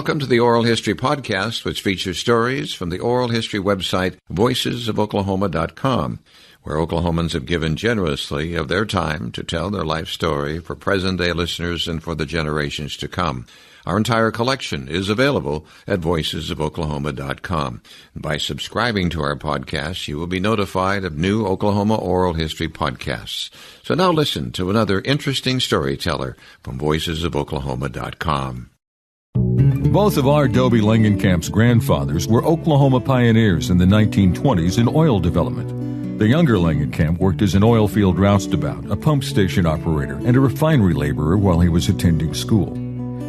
Welcome to the Oral History Podcast, which features stories from the oral history website voicesofoklahoma.com, where Oklahomans have given generously of their time to tell their life story for present-day listeners and for the generations to come. Our entire collection is available at voicesofoklahoma.com. By subscribing to our podcast, you will be notified of new Oklahoma oral history podcasts. So now listen to another interesting storyteller from voicesofoklahoma.com. Both of our Dobie Langenkamp's grandfathers were Oklahoma pioneers in the 1920s in oil development. The younger Langenkamp worked as an oil field roustabout, a pump station operator, and a refinery laborer while he was attending school.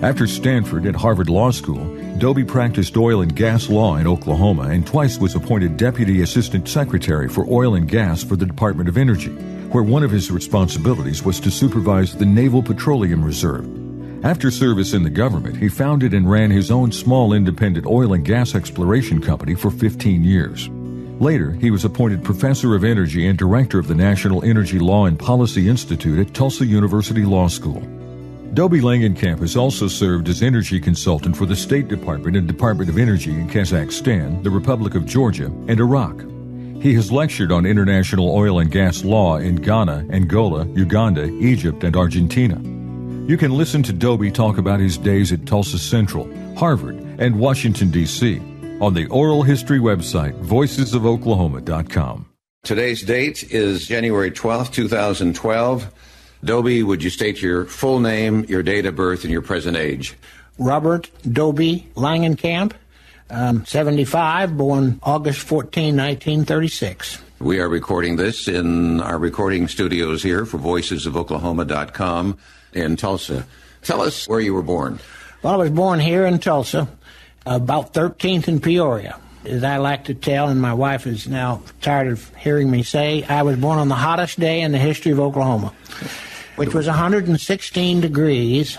After Stanford and Harvard Law School, Dobie practiced oil and gas law in Oklahoma and twice was appointed Deputy Assistant Secretary for Oil and Gas for the Department of Energy, where one of his responsibilities was to supervise the Naval Petroleum Reserve. After service in the government, he founded and ran his own small independent oil and gas exploration company for 15 years. Later, he was appointed Professor of Energy and Director of the National Energy Law and Policy Institute at Tulsa University Law School. Dobie Langenkamp has also served as energy consultant for the State Department and Department of Energy in Kazakhstan, the Republic of Georgia, and Iraq. He has lectured on international oil and gas law in Ghana, Angola, Uganda, Egypt, and Argentina. You can listen to Dobie talk about his days at Tulsa Central, Harvard, and Washington, D.C. on the oral history website, voicesofoklahoma.com. Today's date is January 12th, 2012. Dobie, would you state your full name, your date of birth, and your present age? Robert Dobie Langenkamp, 75, born August 14, 1936. We are recording this in our recording studios here for voicesofoklahoma.com in Tulsa. Tell us where you were born. Well, I was born here in Tulsa, about 13th in Peoria. As I like to tell, and my wife is now tired of hearing me say, I was born on the hottest day in the history of Oklahoma, which was 116 degrees,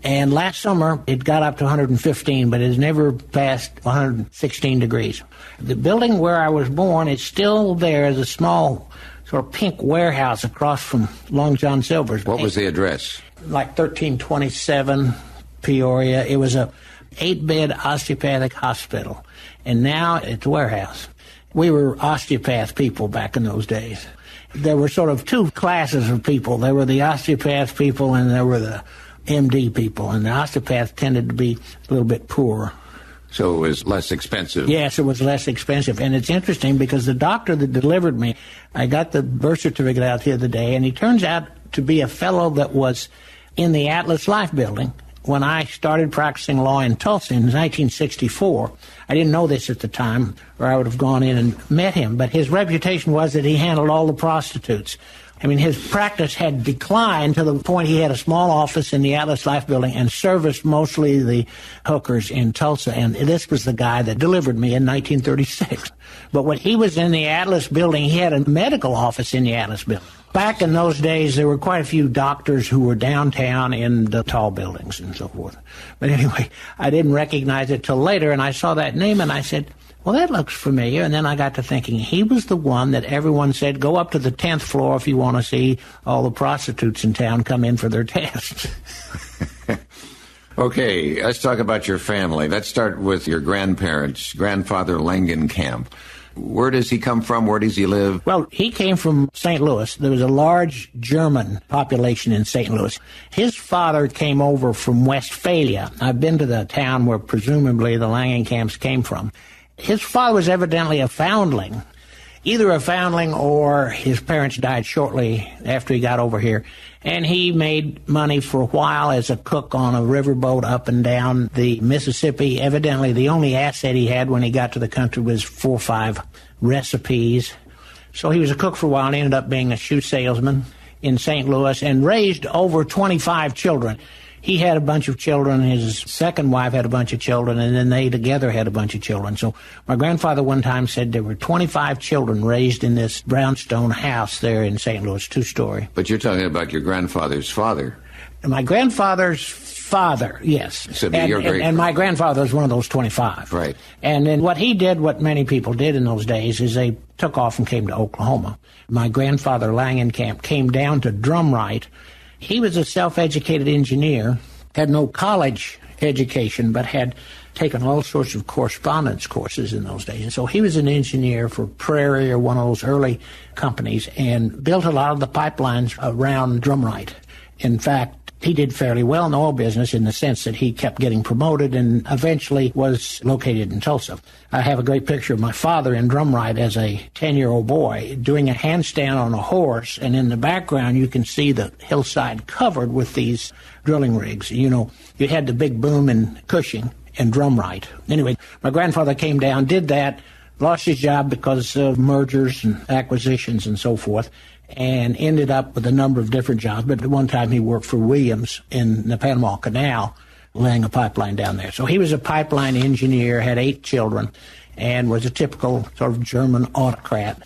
and last summer it got up to 115, but it has never passed 116 degrees. The building where I was born is still there as a small sort of pink warehouse across from Long John Silver's. What was the address? Like 1327 Peoria. It was a 8-bed osteopathic hospital, and now it's a warehouse. We were osteopath people back in those days. There were sort of two classes of people. There were the osteopath people and there were the MD people, and the osteopaths tended to be a little bit poorer. So it was less expensive. Yes, it was less expensive. And it's interesting because the doctor that delivered me, I got the birth certificate out the other day, and he turns out to be a fellow that was in the Atlas Life building when I started practicing law in Tulsa in 1964. I didn't know this at the time, or I would have gone in and met him, but his reputation was that he handled all the prostitutes. I mean, his practice had declined to the point he had a small office in the Atlas Life building and serviced mostly the hookers in Tulsa, and this was the guy that delivered me in 1936. But when he was in the Atlas building, he had a medical office in the Atlas building. Back in those days, there were quite a few doctors who were downtown in the tall buildings and so forth. But anyway, I didn't recognize it till later, and I saw that name, and I said, well, that looks familiar. And then I got to thinking, he was the one that everyone said, go up to the 10th floor if you want to see all the prostitutes in town come in for their tests. Okay, let's talk about your family. Let's start with your grandparents, Grandfather Langenkamp. Where does he come from? Where does he live? Well, he came from St. Louis. There was a large German population in St. Louis. His father came over from Westphalia. I've been to the town where presumably the Langenkamps came from. His father was evidently a foundling, either a foundling or his parents died shortly after he got over here. And he made money for a while as a cook on a riverboat up and down the Mississippi. Evidently, the only asset he had when he got to the country was 4 or 5 recipes. So he was a cook for a while and ended up being a shoe salesman in St. Louis and raised over 25 children. He had a bunch of children, his second wife had a bunch of children, and then they together had a bunch of children. So my grandfather one time said there were 25 children raised in this brownstone house there in St. Louis, 2-story. But you're talking about your grandfather's father. My grandfather's father, yes. So and my grandfather was one of those 25. Right. And then what he did, what many people did in those days, is they took off and came to Oklahoma. My grandfather, Langenkamp, came down to Drumright. He was a self-educated engineer, had no college education, but had taken all sorts of correspondence courses in those days. And so he was an engineer for Prairie, or one of those early companies, and built a lot of the pipelines around Drumright. In fact, he did fairly well in the oil business in the sense that he kept getting promoted and eventually was located in Tulsa. I have a great picture of my father in Drumright as a 10-year-old boy doing a handstand on a horse, and in the background you can see the hillside covered with these drilling rigs. You know, you had the big boom in Cushing and Drumright. Anyway, my grandfather came down, did that, lost his job because of mergers and acquisitions and so forth, and ended up with a number of different jobs. But at one time he worked for Williams in the Panama Canal, laying a pipeline down there. So he was a pipeline engineer, had 8 children, and was a typical sort of German autocrat.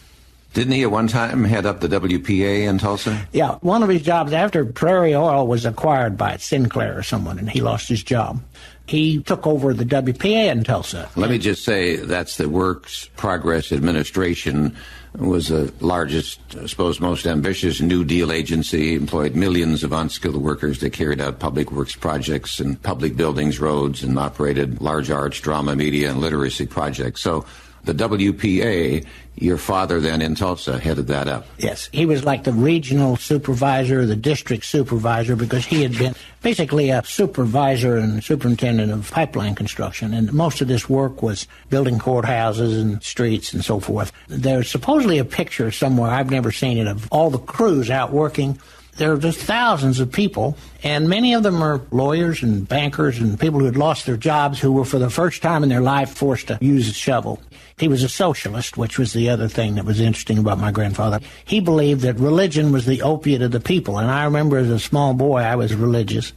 Didn't he at one time head up the WPA in Tulsa? Yeah, one of his jobs after Prairie Oil was acquired by Sinclair or someone, and he lost his job. He took over the WPA in Tulsa. Let me just say that's the Works Progress Administration, was the largest, I suppose, most ambitious New Deal agency, employed millions of unskilled workers that carried out public works projects and public buildings, roads, and operated large arts, drama, media, and literacy projects. So the WPA, your father then in Tulsa headed that up. Yes, he was like the regional supervisor, the district supervisor, because he had been basically a supervisor and superintendent of pipeline construction, and most of this work was building courthouses and streets and so forth. There's supposedly a picture somewhere, I've never seen it, of all the crews out working. There are just thousands of people, and many of them are lawyers and bankers and people who had lost their jobs, who were for the first time in their life forced to use a shovel. He was a socialist, which was the other thing that was interesting about my grandfather. He believed that religion was the opiate of the people, and I remember as a small boy I was religious.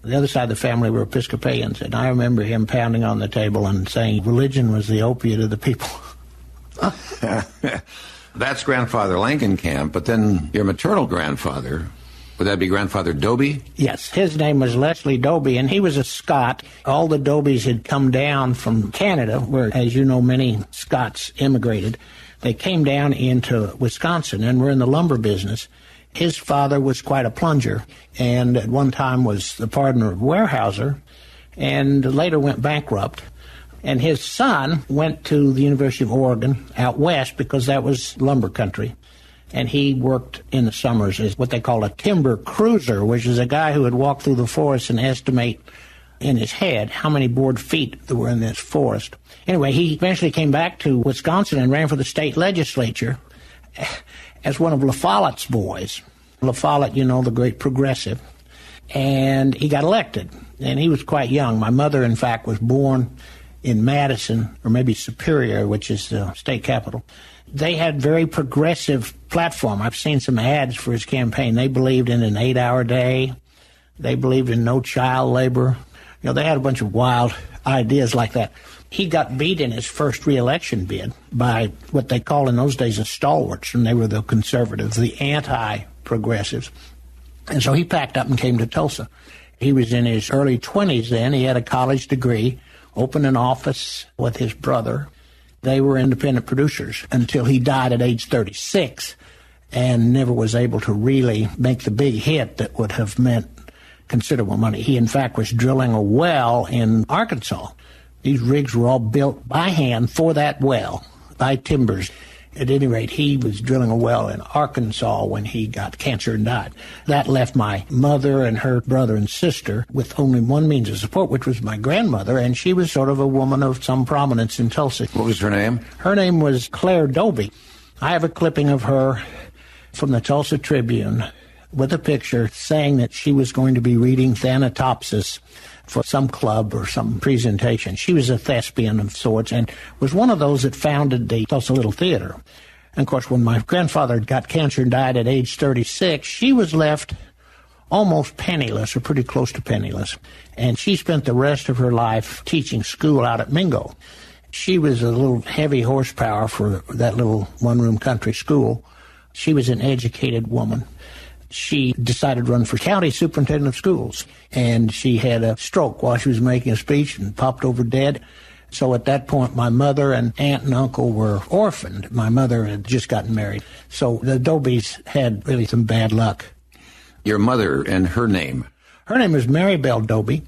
The other side of the family were Episcopalians, and I remember him pounding on the table and saying religion was the opiate of the people. That's Grandfather Langenkamp, but then your maternal grandfather, would that be Grandfather Dobie? Yes, his name was Leslie Dobie, and he was a Scot. All the Dobies had come down from Canada, where, as you know, many Scots immigrated. They came down into Wisconsin and were in the lumber business. His father was quite a plunger, and at one time was the partner of Weyerhaeuser, and later went bankrupt. And his son went to the University of Oregon out west because that was lumber country. And he worked in the summers as what they call a timber cruiser, which is a guy who would walk through the forest and estimate in his head how many board feet there were in this forest. Anyway, he eventually came back to Wisconsin and ran for the state legislature as one of La Follette's boys. La Follette, you know, the great progressive. And he got elected, and he was quite young. My mother, in fact, was born in Madison, or maybe Superior, which is the state capital. They had very progressive platform. I've seen some ads for his campaign. They believed in an 8-hour day. They believed in no child labor. You know, they had a bunch of wild ideas like that. He got beat in his first re-election bid by what they called in those days the stalwarts, and they were the conservatives, the anti-progressives. And so he packed up and came to Tulsa. He was in his early 20s then. He had a college degree, opened an office with his brother. They were independent producers until he died at age 36 and never was able to really make the big hit that would have meant considerable money. He, in fact, was drilling a well in Arkansas. These rigs were all built by hand for that well, by timbers. At any rate, he was drilling a well in Arkansas when he got cancer and died. That left my mother and her brother and sister with only one means of support, which was my grandmother, and she was sort of a woman of some prominence in Tulsa. What was her name? Her name was Claire Dobie. I have a clipping of her from the Tulsa Tribune with a picture saying that she was going to be reading Thanatopsis for some club or some presentation. She was a thespian of sorts and was one of those that founded the Tulsa Little Theater. And, of course, when my grandfather got cancer and died at age 36, she was left almost penniless or pretty close to penniless. And she spent the rest of her life teaching school out at Mingo. She was a little heavy horsepower for that little one-room country school. She was an educated woman. She decided to run for county superintendent of schools, and she had a stroke while she was making a speech and popped over dead. So at that point, my mother and aunt and uncle were orphaned. My mother had just gotten married. So the Dobies had really some bad luck. Your mother and her name? Her name was Mary Bell Dobie.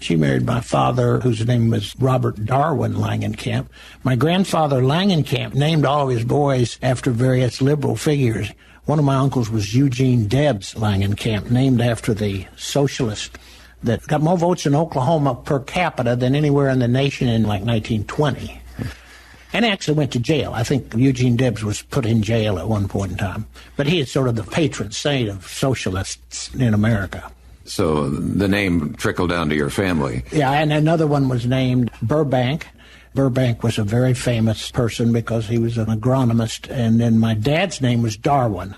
She married my father, whose name was Robert Darwin Langenkamp. My grandfather Langenkamp named all of his boys after various liberal figures. One of my uncles was Eugene Debs Langenkamp, named after the socialist that got more votes in Oklahoma per capita than anywhere in the nation in like 1920. And actually went to jail. I think Eugene Debs was put in jail at one point in time. But he is sort of the patron saint of socialists in America. So the name trickled down to your family. Yeah, and another one was named Burbank. Burbank was a very famous person because he was an agronomist. And then my dad's name was Darwin.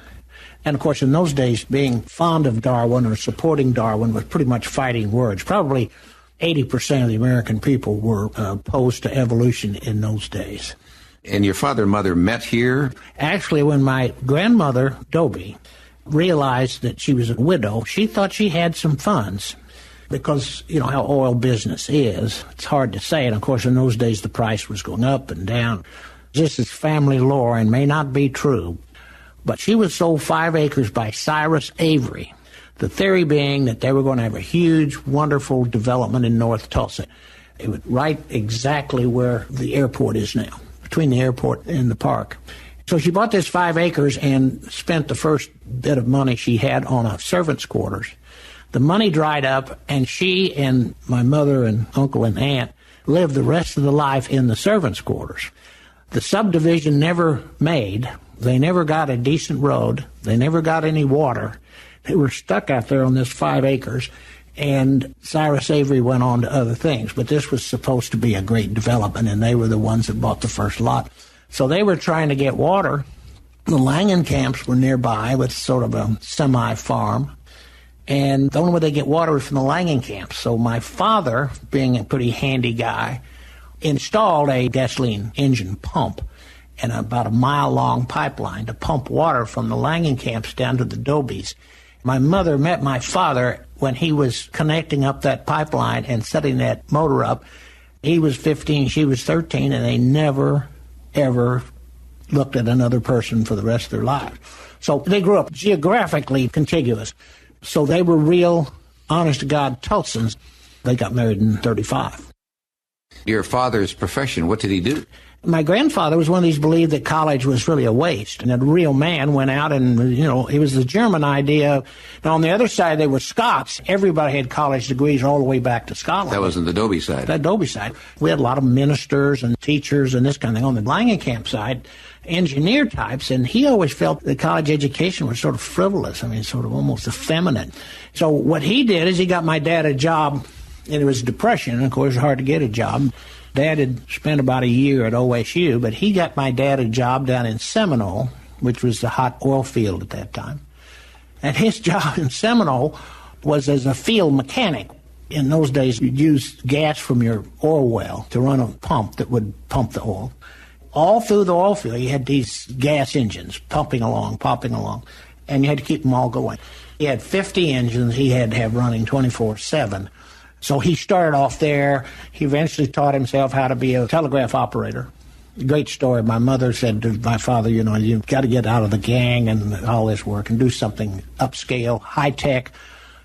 And, of course, in those days, being fond of Darwin or supporting Darwin was pretty much fighting words. Probably 80% of the American people were opposed to evolution in those days. And your father and mother met here? Actually, when my grandmother, Dobie, realized that she was a widow, she thought she had some funds because, you know, how oil business is. It's hard to say. And, of course, in those days, the price was going up and down. This is family lore and may not be true. But she was sold 5 acres by Cyrus Avery, the theory being that they were going to have a huge, wonderful development in North Tulsa. It was right exactly where the airport is now, between the airport and the park. So she bought this 5 acres and spent the first bit of money she had on a servant's quarters. The money dried up, and she and my mother and uncle and aunt lived the rest of the life in the servant's quarters. The subdivision never made. They never got a decent road. They never got any water. They were stuck out there on this 5 acres, and Cyrus Avery went on to other things. But this was supposed to be a great development, and they were the ones that bought the first lot. So they were trying to get water. The Langenkamps were nearby with sort of a semi-farm, and the only way they get water was from the Langenkamps. So my father, being a pretty handy guy, installed a gasoline engine pump and about a mile-long pipeline to pump water from the Langenkamps down to the Dobies. My mother met my father when he was connecting up that pipeline and setting that motor up. He was 15, she was 13, and they never, ever looked at another person for the rest of their lives. So they grew up geographically contiguous. So they were real, honest-to-God Tulsans. They got married in 35. Your father's profession, what did he do? My grandfather was one of these believed that college was really a waste, and that a real man went out and, you know, it was the German idea. Now, on the other side, they were Scots. Everybody had college degrees all the way back to Scotland. That was on the Dobie side. The Dobie side. We had a lot of ministers and teachers and this kind of thing. On the Langenkamp side, engineer types, and he always felt that college education was sort of frivolous. I mean, sort of almost effeminate. So what he did is he got my dad a job, and it was depression, and of course, it was hard to get a job. Dad had spent about a year at OSU, but he got my dad a job down in Seminole, which was the hot oil field at that time. And his job in Seminole was as a field mechanic. In those days, you'd use gas from your oil well to run a pump that would pump the oil. All through the oil field, you had these gas engines pumping along, and you had to keep them all going. He had 50 engines he had to have running 24/7. So he started off there. He eventually taught himself how to be a telegraph operator. Great story. My mother said to my father, you know, you've got to get out of the gang and all this work and do something upscale, high-tech.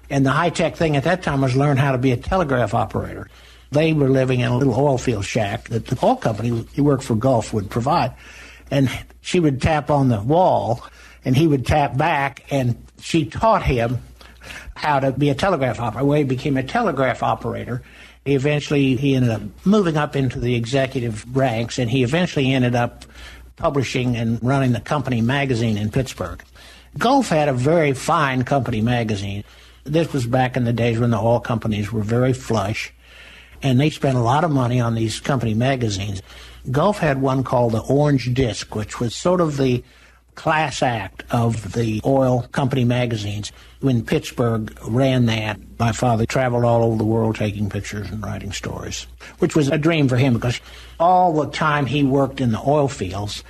And the high-tech thing at that time was learn how to be a telegraph operator. They were living in a little oil field shack that the oil company he worked for Gulf would provide. And she would tap on the wall, and he would tap back, and she taught him how to be a telegraph operator. Well, he became a telegraph operator. He ended up moving up into the executive ranks, and he eventually ended up publishing and running the company magazine in Pittsburgh. Gulf had a very fine company magazine. This was back in the days when the oil companies were very flush, and they spent a lot of money on these company magazines. Gulf had one called the Orange Disc, which was sort of the class act of the oil company magazines. When Pittsburgh ran that, my father traveled all over the world taking pictures and writing stories, which was a dream for him because all the time he worked in the oil fields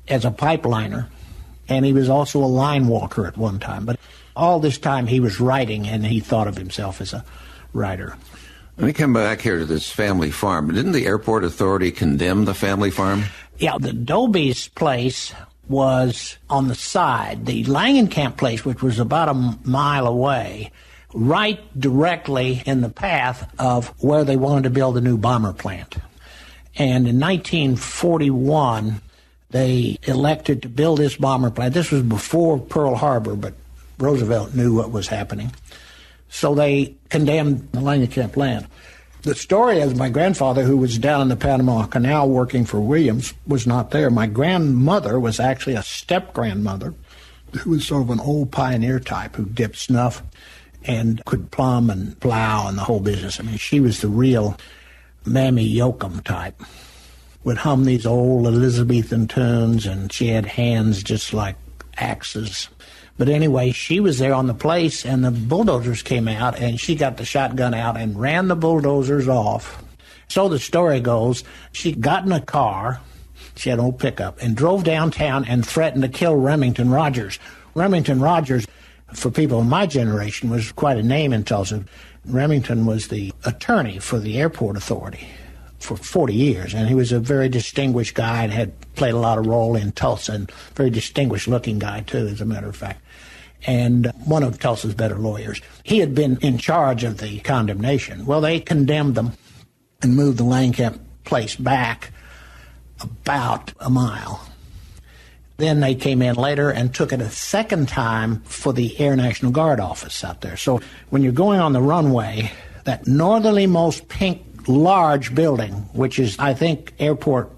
as a pipeliner, and he was also a line walker at one time. But all this time he was writing, and he thought of himself as a writer. Let me come back here to this family farm. Didn't the airport authority condemn the family farm? Yeah, the Dobie's place was on the side. The Langenkamp place, which was about a mile away, right directly in the path of where they wanted to build a new bomber plant. And in 1941, they elected to build this bomber plant. This was before Pearl Harbor, but Roosevelt knew what was happening. So they condemned the Langenkamp land. The story is my grandfather, who was down in the Panama Canal working for Williams, was not there. My grandmother was actually a step-grandmother who was sort of an old pioneer type who dipped snuff and could plumb and plow and the whole business. I mean, she was the real Mammy Yoakum type. Would hum these old Elizabethan tunes, and she had hands just like axes. But anyway, she was there on the place, and the bulldozers came out, and she got the shotgun out and ran the bulldozers off. So the story goes, she got in a car, she had an old pickup, and drove downtown and threatened to kill Remington Rogers. Remington Rogers, for people in my generation, was quite a name in Tulsa. Remington was the attorney for the airport authority for 40 years, and he was a very distinguished guy and had played a lot of role in Tulsa, and very distinguished-looking guy, too, as a matter of fact, and one of Tulsa's better lawyers. He had been in charge of the condemnation. Well, they condemned them and moved the Langenkamp place back about a mile. Then they came in later and took it a second time for the Air National Guard office out there. So when you're going on the runway, that northerly-most pink large building, which is, I think, airport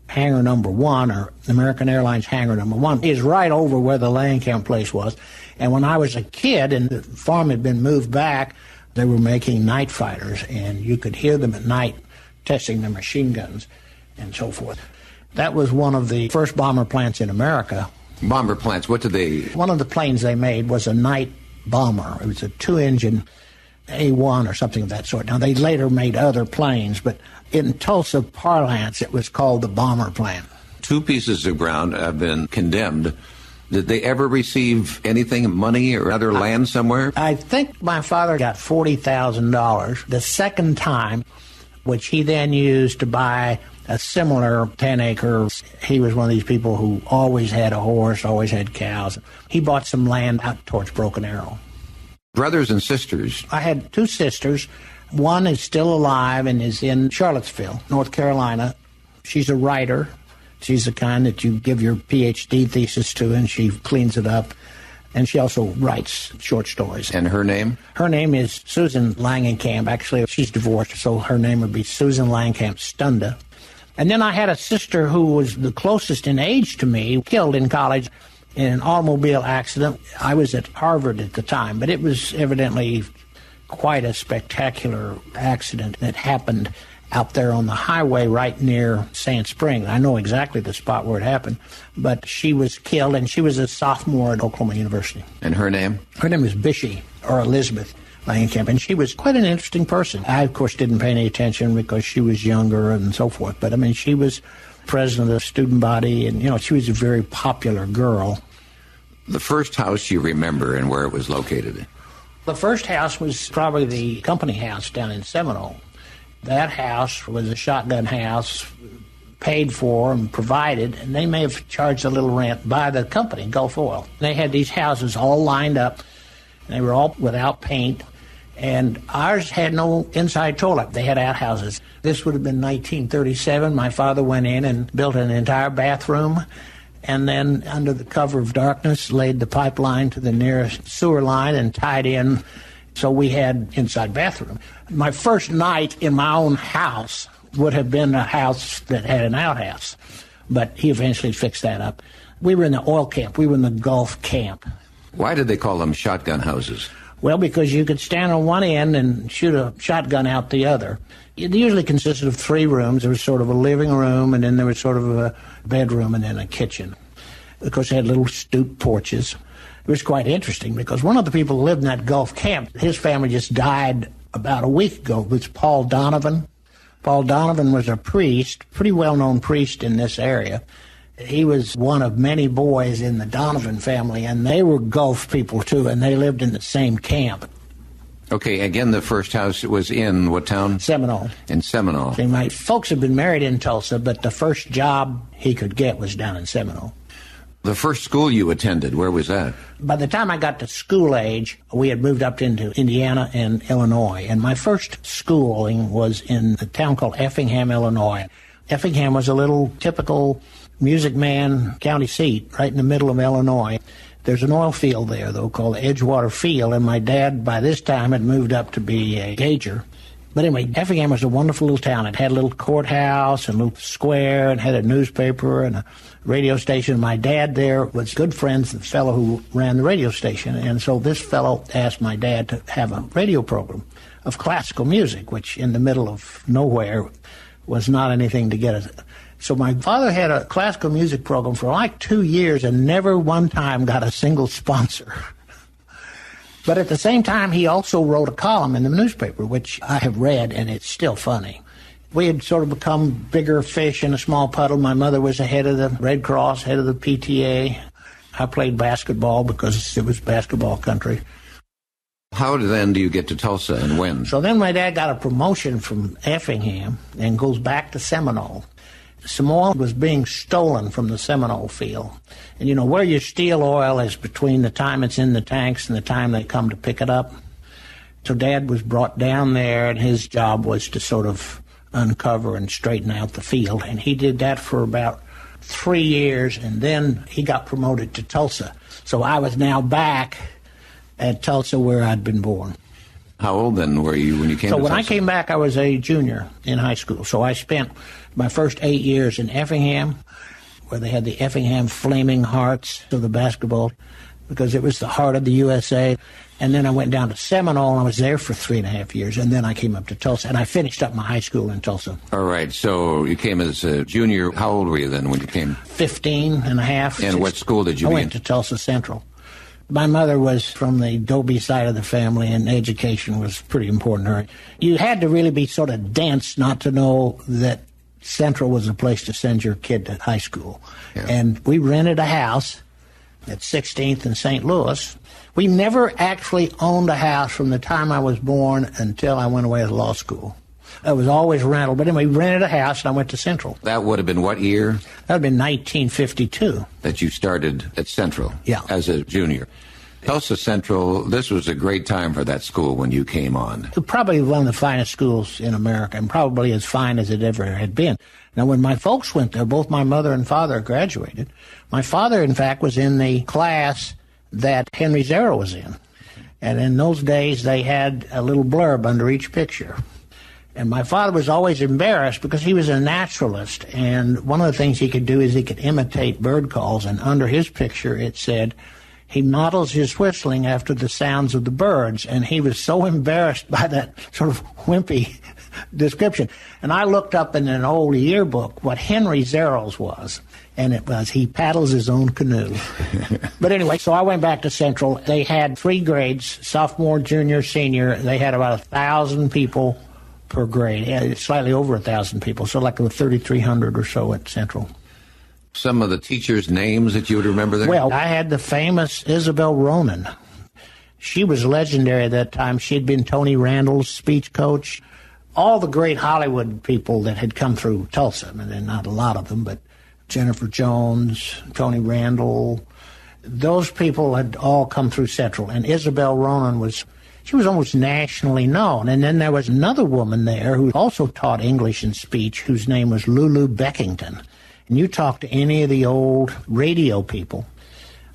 hangar number 1 or American Airlines hangar number 1, is right over where the Langenkamp place was. And when I was a kid and the farm had been moved back, they were making night fighters, and you could hear them at night testing their machine guns and so forth. That was one of the first bomber plants in America. Bomber plants, what did they... One of the planes they made was a night bomber. It was a 2-engine A-1 or something of that sort. Now, they later made other planes, but in Tulsa parlance, it was called the bomber plant. 2 pieces of ground have been condemned. Did they ever receive anything, money or other land somewhere? I think my father got $40,000 the second time, which he then used to buy a similar 10 acres. He was one of these people who always had a horse, always had cows. He bought some land out towards Broken Arrow. Brothers and sisters? I had 2 sisters. One is still alive and is in Charlottesville, North Carolina. She's a writer. She's the kind that you give your PhD thesis to, and she cleans it up. And she also writes short stories. And her name? Her name is Susan Langenkamp. Actually, she's divorced, so her name would be Susan Langenkamp Stunda. And then I had a sister who was the closest in age to me, killed in college in an automobile accident. I was at Harvard at the time, but it was evidently quite a spectacular accident that happened out there on the highway right near Sand Springs. I know exactly the spot where it happened, but she was killed, and she was a sophomore at Oklahoma University. And her name? Her name was Bishie, or Elizabeth Langenkamp, and she was quite an interesting person. I, of course, didn't pay any attention because she was younger and so forth, but, I mean, she was president of the student body, and, you know, she was a very popular girl. The first house you remember and where it was located? The first house was probably the company house down in Seminole. That house was a shotgun house, paid for and provided, and they may have charged a little rent by the company, Gulf Oil. They had these houses all lined up, and they were all without paint, and ours had no inside toilet. They had outhouses. This would have been 1937. My father went in and built an entire bathroom, and then under the cover of darkness laid the pipeline to the nearest sewer line and tied in, so we had inside bathroom. My first night in my own house would have been a house that had an outhouse, but he eventually fixed that up. We were in the oil camp. We were in the Gulf camp. Why did they call them shotgun houses? Well, because you could stand on one end and shoot a shotgun out the other. It usually consisted of 3 rooms. There was sort of a living room, and then there was sort of a bedroom and then a kitchen. Of course, they had little stoop porches. It was quite interesting because one of the people who lived in that Gulf camp, his family just died about a week ago. It was Paul Donovan. Paul Donovan was a priest, pretty well-known priest in this area. He was one of many boys in the Donovan family, and they were Gulf people, too, and they lived in the same camp. Okay, again, the first house was in what town? Seminole. In Seminole. See, my folks had been married in Tulsa, but the first job he could get was down in Seminole. The first school you attended, where was that? By the time I got to school age, we had moved up into Indiana and Illinois. And my first schooling was in a town called Effingham, Illinois. Effingham was a little typical Music Man county seat right in the middle of Illinois. There's an oil field there, though, called Edgewater Field, and my dad, by this time, had moved up to be a gauger. But anyway, Effingham was a wonderful little town. It had a little courthouse and a little square and had a newspaper and a radio station. My dad there was good friends with the fellow who ran the radio station, and so this fellow asked my dad to have a radio program of classical music, which in the middle of nowhere was not anything to get us. So my father had a classical music program for like 2 years and never one time got a single sponsor. But at the same time, he also wrote a column in the newspaper, which I have read, and it's still funny. We had sort of become bigger fish in a small puddle. My mother was the head of the Red Cross, head of the PTA. I played basketball because it was basketball country. How then do you get to Tulsa and when? So then my dad got a promotion from Effingham and goes back to Seminole. Some oil was being stolen from the Seminole field. And, you know, where you steal oil is between the time it's in the tanks and the time they come to pick it up. So Dad was brought down there, and his job was to sort of uncover and straighten out the field. And he did that for about 3 years, and then he got promoted to Tulsa. So I was now back at Tulsa where I'd been born. How old then were you when you came to Tulsa? So when I came back, I was a junior in high school. So I spent my first 8 years in Effingham, where they had the Effingham Flaming Hearts of the basketball, because it was the heart of the USA. And then I went down to Seminole, and I was there for 3.5 years. And then I came up to Tulsa, and I finished up my high school in Tulsa. All right. So you came as a junior. How old were you then when you came? 15 and a half. And what school did you be in? I went to Tulsa Central. My mother was from the Dobie side of the family, and education was pretty important to her. You had to really be sort of dense not to know that Central was a place to send your kid to high school. Yeah. And we rented a house at 16th and St. Louis. We never actually owned a house from the time I was born until I went away to law school. It was always rental. But anyway, we rented a house, and I went to Central. That would have been what year? That would have been 1952. That you started at Central? Yeah. As a junior. Tulsa Central, this was a great time for that school when you came on. Probably one of the finest schools in America, and probably as fine as it ever had been. Now, when my folks went there, both my mother and father graduated. My father, in fact, was in the class that Henry Zarrow was in. And in those days, they had a little blurb under each picture. And my father was always embarrassed because he was a naturalist, and one of the things he could do is he could imitate bird calls, and under his picture it said, he models his whistling after the sounds of the birds, and he was so embarrassed by that sort of wimpy description. And I looked up in an old yearbook what Henry Zarrow's was, and it was he paddles his own canoe. But anyway, so I went back to Central. They had 3 grades, sophomore, junior, senior. They had about 1,000 people per grade, slightly over 1,000 people, so like 3,300 or so at Central. Some of the teachers' names that you would remember there? Well, I had the famous Isabel Ronan. She was legendary at that time. She had been Tony Randall's speech coach. All the great Hollywood people that had come through Tulsa, I mean, not a lot of them, but Jennifer Jones, Tony Randall, those people had all come through Central. And Isabel Ronan was almost nationally known. And then there was another woman there who also taught English and speech, whose name was Lulu Beckington. And you talk to any of the old radio people.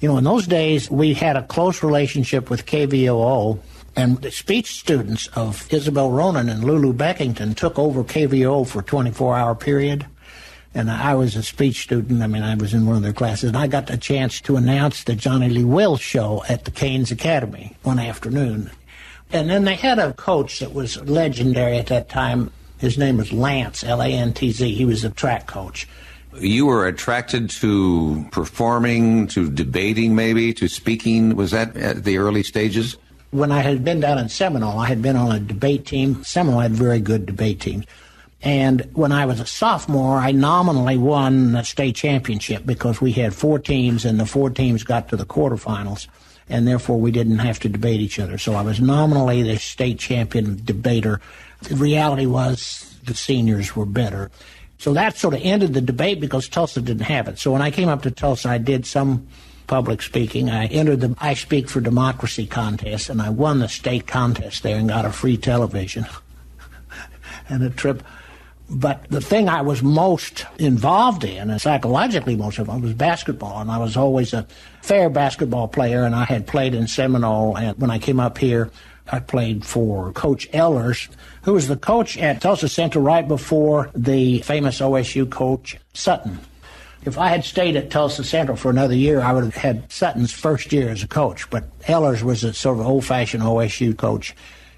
You know, in those days, we had a close relationship with KVOO, and the speech students of Isabel Ronan and Lulu Beckington took over KVOO for a 24-hour period. And I was a speech student. I mean, I was in one of their classes, and I got the chance to announce the Johnny Lee Wills show at the Caines Academy one afternoon. And then they had a coach that was legendary at that time. His name was Lance, L-A-N-T-Z. He was a track coach. You were attracted to performing, to debating maybe, to speaking. Was that at the early stages? When I had been down in Seminole, I had been on a debate team. Seminole had very good debate teams. And when I was a sophomore, I nominally won the state championship because we had 4 teams, and the 4 teams got to the quarterfinals, and therefore we didn't have to debate each other. So I was nominally the state champion debater. The reality was the seniors were better. So that sort of ended the debate because Tulsa didn't have it. So when I came up to Tulsa, I did some public speaking. I entered the I Speak for Democracy contest, and I won the state contest there and got a free television and a trip. But the thing I was most involved in, and psychologically most involved, was basketball. And I was always a fair basketball player, and I had played in Seminole. And when I came up here, I played for Coach Ehlers, who was the coach at Tulsa Central right before the famous OSU coach Sutton. If I had stayed at Tulsa Central for another year, I would have had Sutton's first year as a coach. But Ehlers was a sort of old-fashioned OSU coach.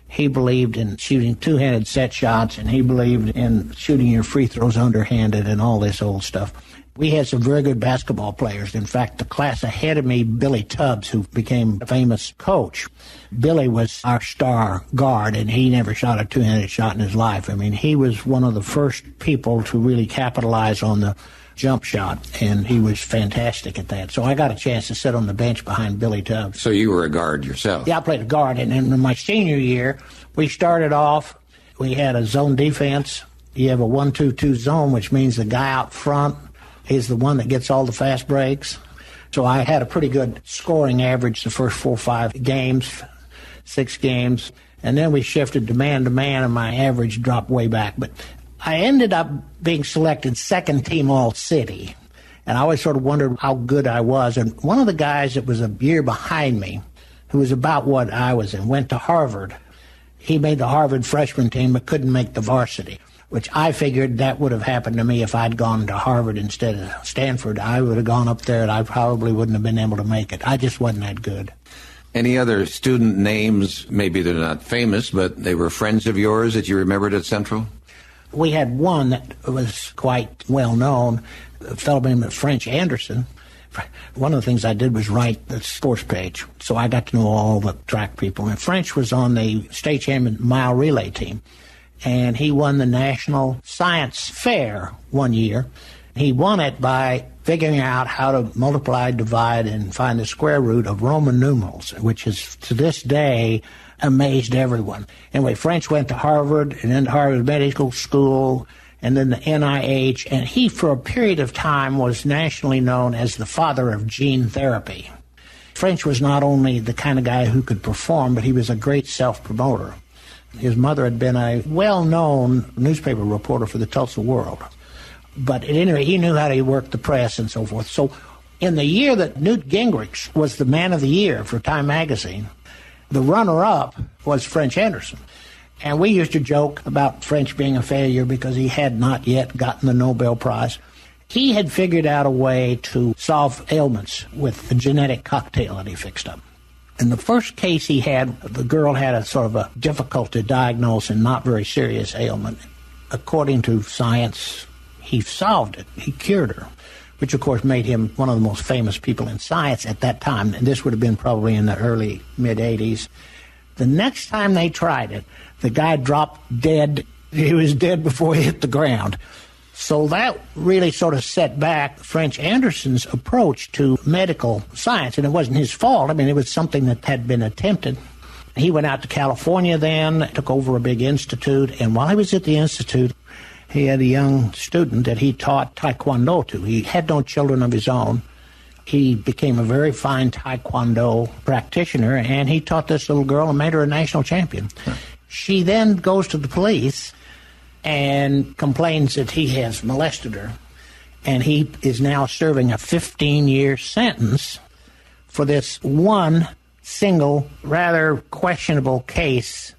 He believed in shooting two-handed set shots, and he believed in shooting your free throws underhanded and all this old stuff. We had some very good basketball players. In fact, the class ahead of me, Billy Tubbs, who became a famous coach, Billy was our star guard, and he never shot a two-handed shot in his life. I mean, he was one of the first people to really capitalize on the jump shot, and he was fantastic at that. So I got a chance to sit on the bench behind Billy Tubbs. So you were a guard yourself? Yeah, I played a guard. And in my senior year, we started off, we had a zone defense. You have a 1-2-2 zone, which means the guy out front is the one that gets all the fast breaks. So I had a pretty good scoring average the first 4 or 5 games, 6 games. And then we shifted to man-to-man, and my average dropped way back. But I ended up being selected second team All-City. And I always sort of wondered how good I was. And one of the guys that was a year behind me, who was about what I was in, went to Harvard. He made the Harvard freshman team but couldn't make the varsity, which I figured that would have happened to me if I'd gone to Harvard instead of Stanford. I would have gone up there and I probably wouldn't have been able to make it. I just wasn't that good. Any other student names, maybe they're not famous, but they were friends of yours that you remembered at Central? We had one that was quite well known, a fellow named French Anderson. One of the things I did was write the sports page, so I got to know all the track people. And French was on the state champion mile relay team, and he won the National Science Fair one year. He won it by figuring out how to multiply, divide, and find the square root of Roman numerals, which has, to this day, amazed everyone. Anyway, French went to Harvard, and then to Harvard Medical School, and then the NIH, and he, for a period of time, was nationally known as the father of gene therapy. French was not only the kind of guy who could perform, but he was a great self-promoter. His mother had been a well-known newspaper reporter for the Tulsa World. But at any rate, he knew how to work the press and so forth. So in the year that Newt Gingrich was the Man of the Year for Time magazine, the runner-up was French Anderson. And we used to joke about French being a failure because he had not yet gotten the Nobel Prize. He had figured out a way to solve ailments with the genetic cocktail that he fixed up. In the first case he had, the girl had a sort of a difficult to diagnose and not very serious ailment. According to science, he solved it. He cured her, which of course made him one of the most famous people in science at that time. And this would have been probably in the early, mid-'80s. The next time they tried it, the guy dropped dead. He was dead before he hit the ground. So that really sort of set back French Anderson's approach to medical science, and it wasn't his fault. I mean, it was something that had been attempted. He went out to California then, took over a big institute, and while he was at the institute, he had a young student that he taught Taekwondo to. He had no children of his own. He became a very fine Taekwondo practitioner, and he taught this little girl and made her a national champion. She then goes to the police and complains that he has molested her, and he is now serving a 15-year sentence for this one single, rather questionable case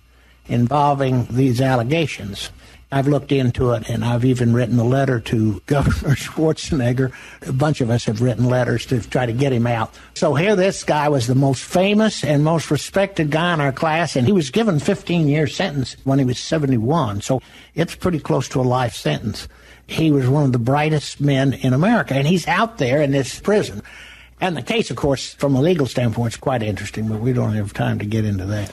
involving these allegations. I've looked into it, and I've even written a letter to Governor Schwarzenegger. A bunch of us have written letters to try to get him out. So here this guy was the most famous and most respected guy in our class, and he was given a 15-year sentence when he was 71. So it's pretty close to a life sentence. He was one of the brightest men in America, and he's out there in this prison. And the case, of course, from a legal standpoint, is quite interesting, but we don't have time to get into that.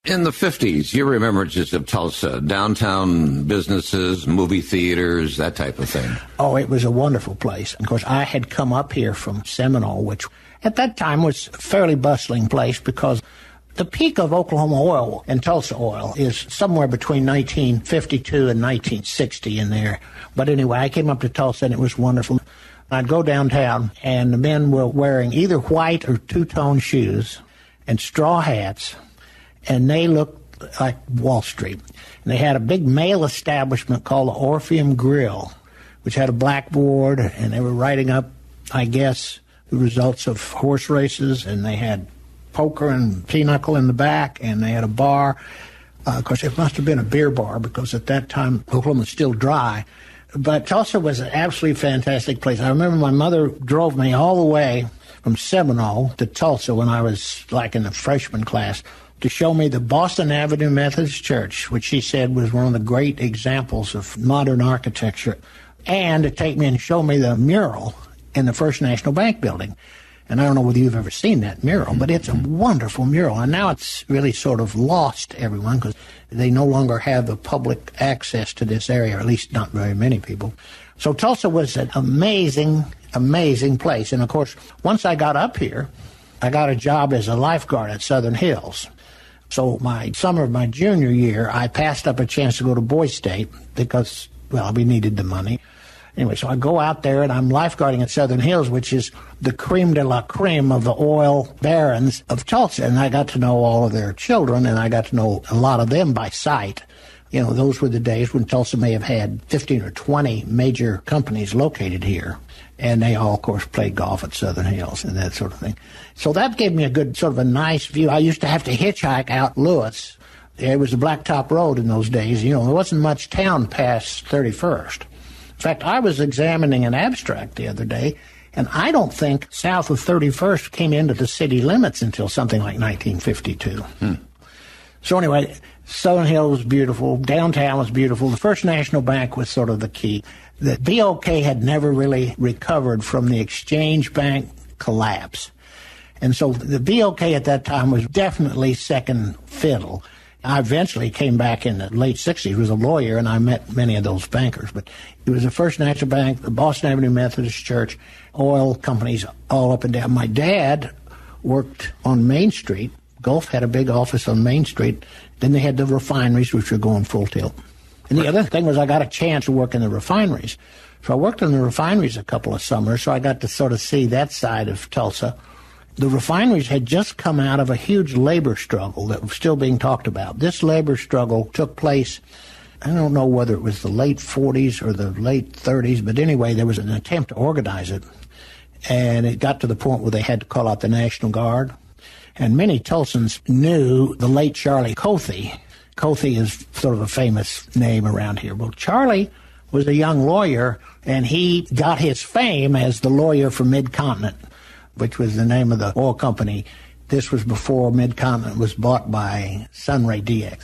In the 50s, your remembrances of Tulsa, downtown businesses, movie theaters, that type of thing. Oh, it was a wonderful place. Of course, I had come up here from Seminole, which at that time was a fairly bustling place because The peak of Oklahoma oil and Tulsa oil is somewhere between 1952 and 1960 in there. But anyway, I came up to Tulsa, and it was wonderful. I'd go downtown, and the men were wearing either white or two-tone shoes and straw hats, and they looked like Wall Street. And they had a big mail establishment called the Orpheum Grill, which had a blackboard, and they were writing up, I guess, the results of horse races, and they had poker and pinochle in the back, and they had a bar. Of course, it must have been a beer bar, because at that time, Oklahoma was still dry. But Tulsa was an absolutely fantastic place. I remember my mother drove me all the way from Seminole to Tulsa when I was like in the freshman class to show me the Boston Avenue Methodist Church, which she said was one of the great examples of modern architecture, and to take me and show me the mural in the First National Bank building. And I don't know whether you've ever seen that mural, but it's a wonderful mural. And now it's really sort of lost everyone because they no longer have the public access to this area, or at least not very many people. So Tulsa was an amazing, amazing place. And, of course, once I got up here, I got a job as a lifeguard at Southern Hills. So my summer of my junior year, I passed up a chance to go to Boys State because, well, we needed the money. Anyway, so I go out there, and I'm lifeguarding at Southern Hills, which is the creme de la creme of the oil barons of Tulsa. And I got to know all of their children, and I got to know a lot of them by sight. You know, those were the days when Tulsa may have had 15 or 20 major companies located here. And they all, of course, played golf at Southern Hills and that sort of thing. So that gave me a good, sort of a nice view. I used to have to hitchhike out Lewis. It was a blacktop road in those days. You know, there wasn't much town past 31st. In fact, I was examining an abstract the other day, and I don't think south of 31st came into the city limits until something like 1952. So anyway, Southern Hills was beautiful. Downtown was beautiful. The First National Bank was sort of the key. The BOK had never really recovered from the Exchange Bank collapse. And so the BOK at that time was definitely second fiddle. I eventually came back in the late 60s, was a lawyer, and I met many of those bankers. But it was the First National Bank, the Boston Avenue Methodist Church, oil companies all up and down. My dad worked on Main Street. Gulf had a big office on Main Street. Then they had the refineries, which were going full tilt. And the other thing was I got a chance to work in the refineries. So I worked in the refineries a couple of summers, so I got to sort of see that side of Tulsa. The refineries had just come out of a huge labor struggle that was still being talked about. This labor struggle took place, I don't know whether it was the late 40s or the late 30s, but anyway, there was an attempt to organize it. And it got to the point where they had to call out the National Guard. And many Tulsans knew the late Charlie Cothe. Cothe is sort of a famous name around here. Well, Charlie was a young lawyer, and he got his fame as the lawyer for Mid-Continent, which was the name of the oil company. This was before Mid-Continent was bought by Sunray DX.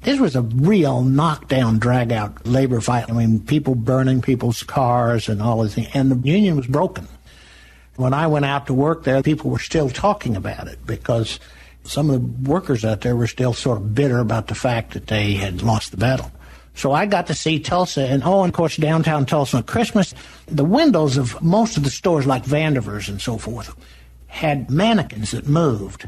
This was a real knockdown, drag-out labor fight. I mean, people burning people's cars and all this thing. And the union was broken. When I went out to work there, people were still talking about it because some of the workers out there were still sort of bitter about the fact that they had lost the battle. So I got to see Tulsa, and of course, downtown Tulsa at Christmas. The windows of most of the stores, like Vandiver's and so forth, had mannequins that moved.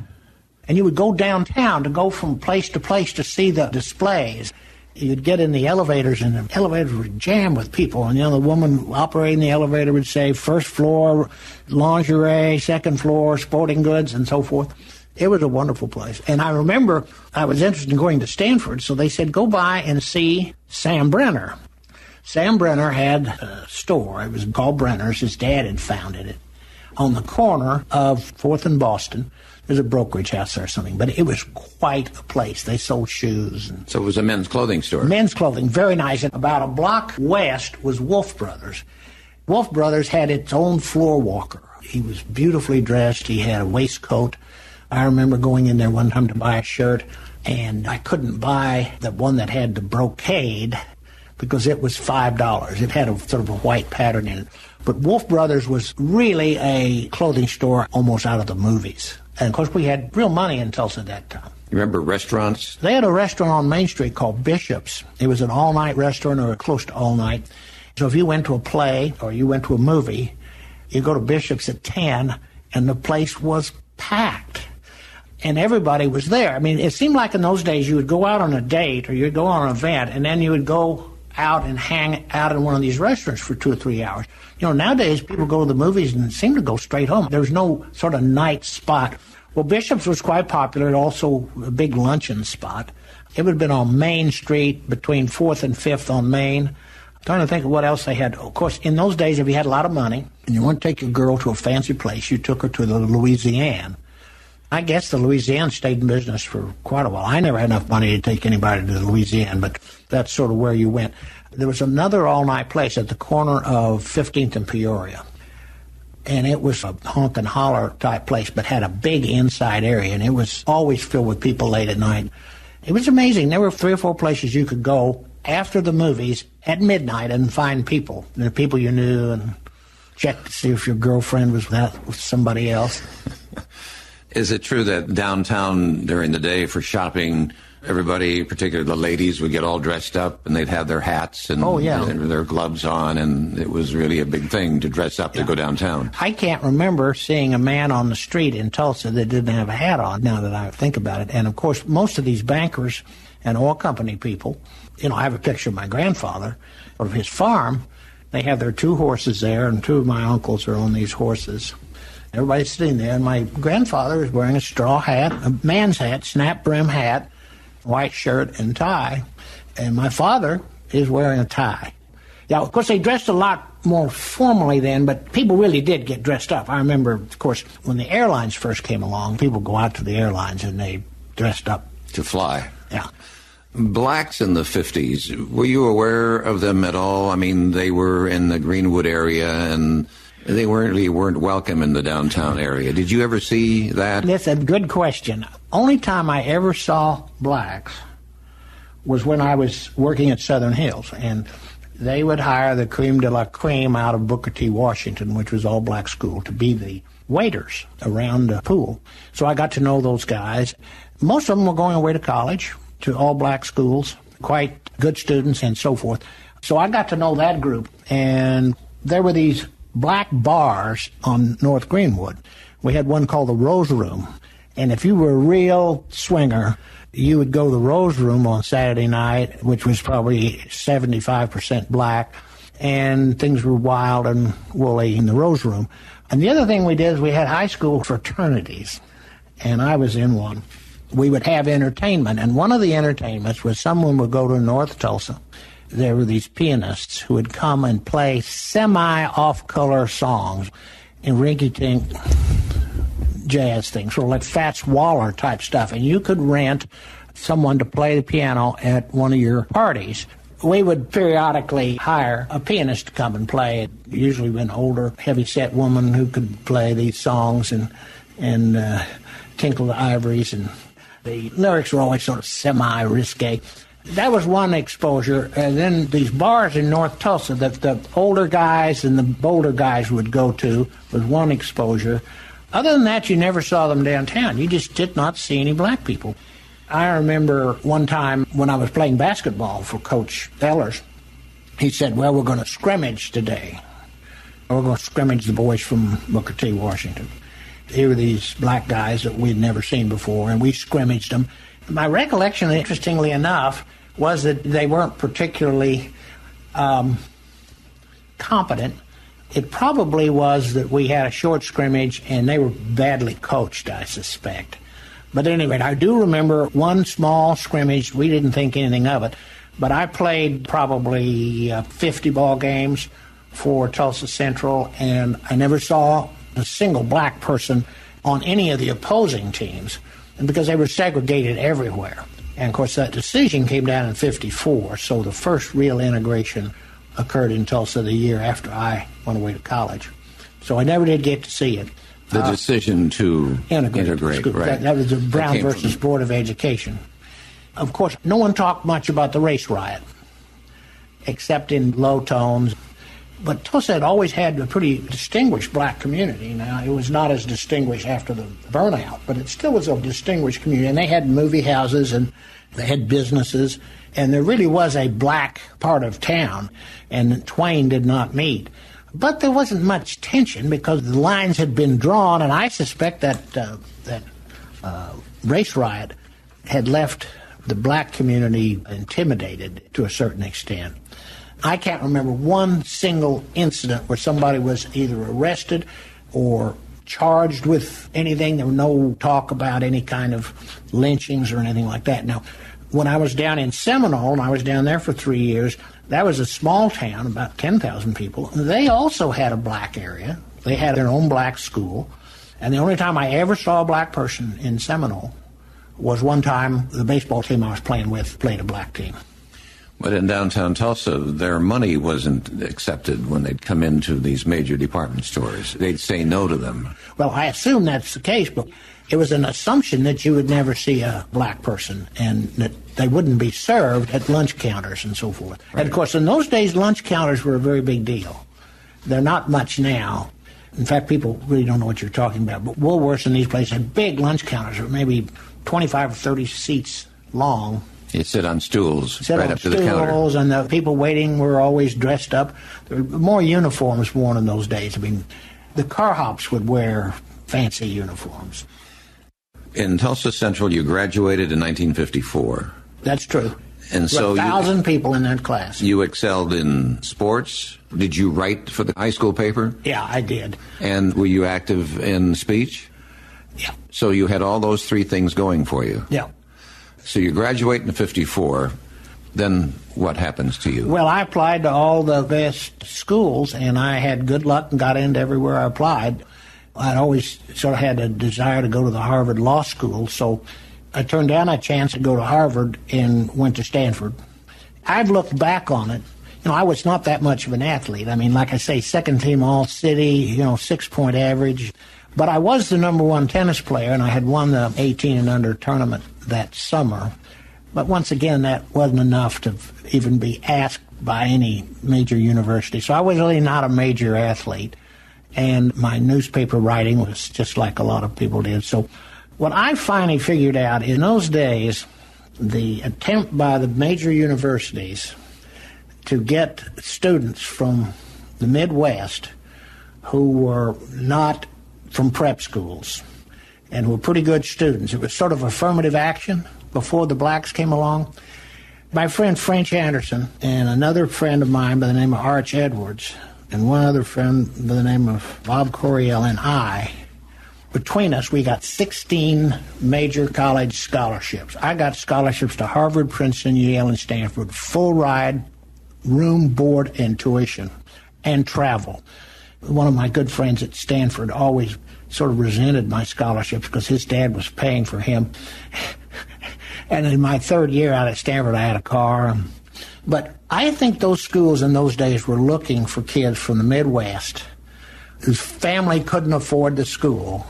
And you would go downtown to go from place to place to see the displays. You'd get in the elevators, and the elevators were jammed with people. And, the woman operating the elevator would say, first floor, lingerie, second floor, sporting goods, and so forth. It was a wonderful place. And I remember I was interested in going to Stanford, so they said, go by and see Sam Brenner. Sam Brenner had a store. It was called Brenner's. His dad had founded it on the corner of 4th and Boston. There's a brokerage house there or something, but it was quite a place. They sold shoes. So it was a men's clothing store. Men's clothing, very nice. And about a block west was Wolf Brothers. Wolf Brothers had its own floor walker. He was beautifully dressed. He had a waistcoat. I remember going in there one time to buy a shirt, and I couldn't buy the one that had the brocade because it was $5. It had a sort of a white pattern in it. But Wolf Brothers was really a clothing store almost out of the movies. And, of course, we had real money in Tulsa at that time. You remember restaurants? They had a restaurant on Main Street called Bishop's. It was an all-night restaurant or close to all-night. So if you went to a play or you went to a movie, you go to Bishop's at 10, and the place was packed. and everybody was there. I mean, it seemed like in those days you would go out on a date or you'd go on an event, and then you would go out and hang out in one of these restaurants for 2 or 3 hours. You know, nowadays people go to the movies and seem to go straight home. There's no sort of night spot. Well, Bishop's was quite popular, and also a big luncheon spot. It would have been on Main Street between 4th and 5th on Main. I'm trying to think of what else they had. Of course, in those days, if you had a lot of money and you wanted to take your girl to a fancy place, you took her to the Louisiana. I guess the Louisiana stayed in business for quite a while. I never had enough money to take anybody to the Louisiana, but that's sort of where you went. There was another all-night place at the corner of 15th and Peoria, and it was a honk and holler type place, but had a big inside area, and it was always filled with people late at night. It was amazing. There were 3 or 4 places you could go after the movies at midnight and find people, the people you knew, and check to see if your girlfriend was with somebody else. Is it true that downtown during the day for shopping, everybody, particularly the ladies, would get all dressed up and they'd have their hats and, and their gloves on, and it was really a big thing to dress up to go downtown? I can't remember seeing a man on the street in Tulsa that didn't have a hat on, now that I think about it. And, of course, most of these bankers and oil company people, you know, I have a picture of my grandfather of his farm. They have their 2 horses there, and 2 of my uncles are on these horses. Everybody's sitting there, and my grandfather is wearing a straw hat, a man's hat, snap brim hat, white shirt and tie, and my father is wearing a tie. Yeah, of course, they dressed a lot more formally then, but people really did get dressed up. I remember, of course, when the airlines first came along, people go out to the airlines and they dressed up. To fly. Yeah. Blacks in the 50s, were you aware of them at all? I mean, they were in the Greenwood area, and they weren't welcome in the downtown area. Did you ever see that? That's a good question. Only time I ever saw blacks was when I was working at Southern Hills, and they would hire the creme de la creme out of Booker T. Washington, which was all-black school, to be the waiters around the pool. So I got to know those guys. Most of them were going away to college, to all-black schools, quite good students and so forth. So I got to know that group, and there were these black bars on North Greenwood. We had one called the Rose Room, and if you were a real swinger, you would go to the Rose Room on Saturday night, which was probably 75% black, and things were wild and woolly in the Rose Room. And the other thing we did is we had high school fraternities, and I was in one. We would have entertainment, and one of the entertainments was someone would go to North Tulsa. There were these pianists who would come and play semi-off-color songs in rinky-dink jazz things, sort of like Fats Waller type stuff, and you could rent someone to play the piano at one of your parties. We would periodically hire a pianist to come and play it, usually an older, heavy-set woman who could play these songs and tinkle the ivories, and the lyrics were always sort of semi-risque. That was one exposure. And then these bars in North Tulsa that the older guys and the bolder guys would go to was one exposure. Other than that, you never saw them downtown. You just did not see any black people. I remember one time when I was playing basketball for Coach Ellers, he said, well, we're going to scrimmage today. We're going to scrimmage the boys from Booker T. Washington. Here were these black guys that we'd never seen before, and we scrimmaged them. My recollection, interestingly enough, was that they weren't particularly competent. It probably was that we had a short scrimmage and they were badly coached, I suspect. But at any rate, I do remember one small scrimmage. We didn't think anything of it, but I played probably 50 ball games for Tulsa Central, and I never saw a single black person on any of the opposing teams, and because they were segregated everywhere. And, of course, that decision came down in 54, so the first real integration occurred in Tulsa the year after I went away to college. So I never did get to see it. The decision to integrate, right. That was the Brown versus Board of Education. Of course, no one talked much about the race riot, except in low tones. But Tulsa had always had a pretty distinguished black community. Now, it was not as distinguished after the burnout, but it still was a distinguished community. And they had movie houses and they had businesses, and there really was a black part of town, and twain did not meet. But there wasn't much tension because the lines had been drawn, and I suspect that that race riot had left the black community intimidated to a certain extent. I can't remember one single incident where somebody was either arrested or charged with anything. There was no talk about any kind of lynchings or anything like that. Now, when I was down in Seminole, and I was down there for 3 years, that was a small town, about 10,000 people. They also had a black area. They had their own black school. And the only time I ever saw a black person in Seminole was one time the baseball team I was playing with played a black team. But in downtown Tulsa, their money wasn't accepted when they'd come into these major department stores. They'd say no to them. Well, I assume that's the case, but it was an assumption that you would never see a black person and that they wouldn't be served at lunch counters and so forth. Right. And, of course, in those days, lunch counters were a very big deal. They're not much now. In fact, people really don't know what you're talking about. But Woolworths and these places had big lunch counters, maybe 25 or 30 seats long. You sit on stools right up to the counter. And the people waiting were always dressed up. There were more uniforms worn in those days. I mean, the car hops would wear fancy uniforms. In Tulsa Central, you graduated in 1954. That's true. And so 1,000 people in that class. You excelled in sports. Did you write for the high school paper? Yeah, I did. And were you active in speech? Yeah. So you had all those three things going for you? Yeah. So you graduate in 54. Then what happens to you? Well, I applied to all the best schools, and I had good luck and got into everywhere I applied. I'd always sort of had a desire to go to the Harvard Law School, so I turned down a chance to go to Harvard and went to Stanford. I've looked back on it. You know, I was not that much of an athlete. I mean, like I say, second team All-City, 6-point average. But I was the number one tennis player, and I had won the 18 and under tournament that summer. But once again, that wasn't enough to even be asked by any major university. So I was really not a major athlete. And my newspaper writing was just like a lot of people did. So what I finally figured out, in those days, the attempt by the major universities to get students from the Midwest who were not from prep schools and who were pretty good students, it was sort of affirmative action before the blacks came along. My friend French Anderson and another friend of mine by the name of Arch Edwards and one other friend by the name of Bob Coryell and I, between us, we got 16 major college scholarships. I got scholarships to Harvard, Princeton, Yale, and Stanford, full ride, room, board, and tuition, and travel. One of my good friends at Stanford always sort of resented my scholarships because his dad was paying for him. And in my third year out at Stanford, I had a car. But I think those schools in those days were looking for kids from the Midwest whose family couldn't afford the school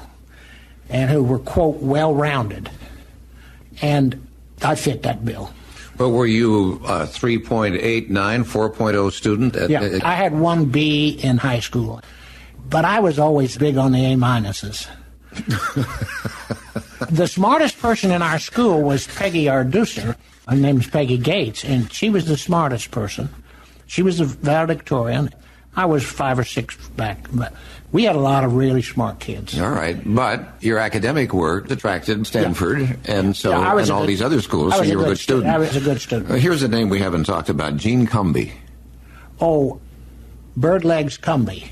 and who were, quote, well-rounded. And I fit that bill. But were you a 3.89, 4.0 student? Yeah, I had 1B in high school. But I was always big on the A-minuses. The smartest person in our school was Peggy Arducer. Her name's Peggy Gates, and she was the smartest person. She was a valedictorian. I was 5 or 6 back, but we had a lot of really smart kids. All right, but your academic work attracted Stanford, and so and all these other schools, so you were a good student. I was a good student. Here's a name we haven't talked about, Gene Cumby. Oh, Birdlegs Cumby.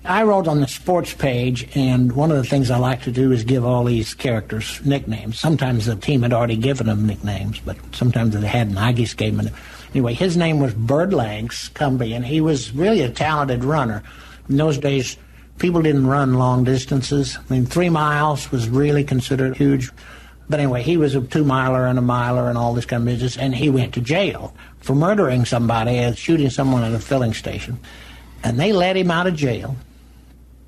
I wrote on the sports page, and one of the things I like to do is give all these characters nicknames. Sometimes the team had already given them nicknames, but sometimes they hadn't. I just gave them. Anyway, his name was Birdlegs Cumby, and he was really a talented runner. In those days, people didn't run long distances. I mean, 3 miles was really considered huge. But anyway, he was a 2-miler and a miler and all this kind of business, and he went to jail for murdering somebody and shooting someone at a filling station. And they let him out of jail.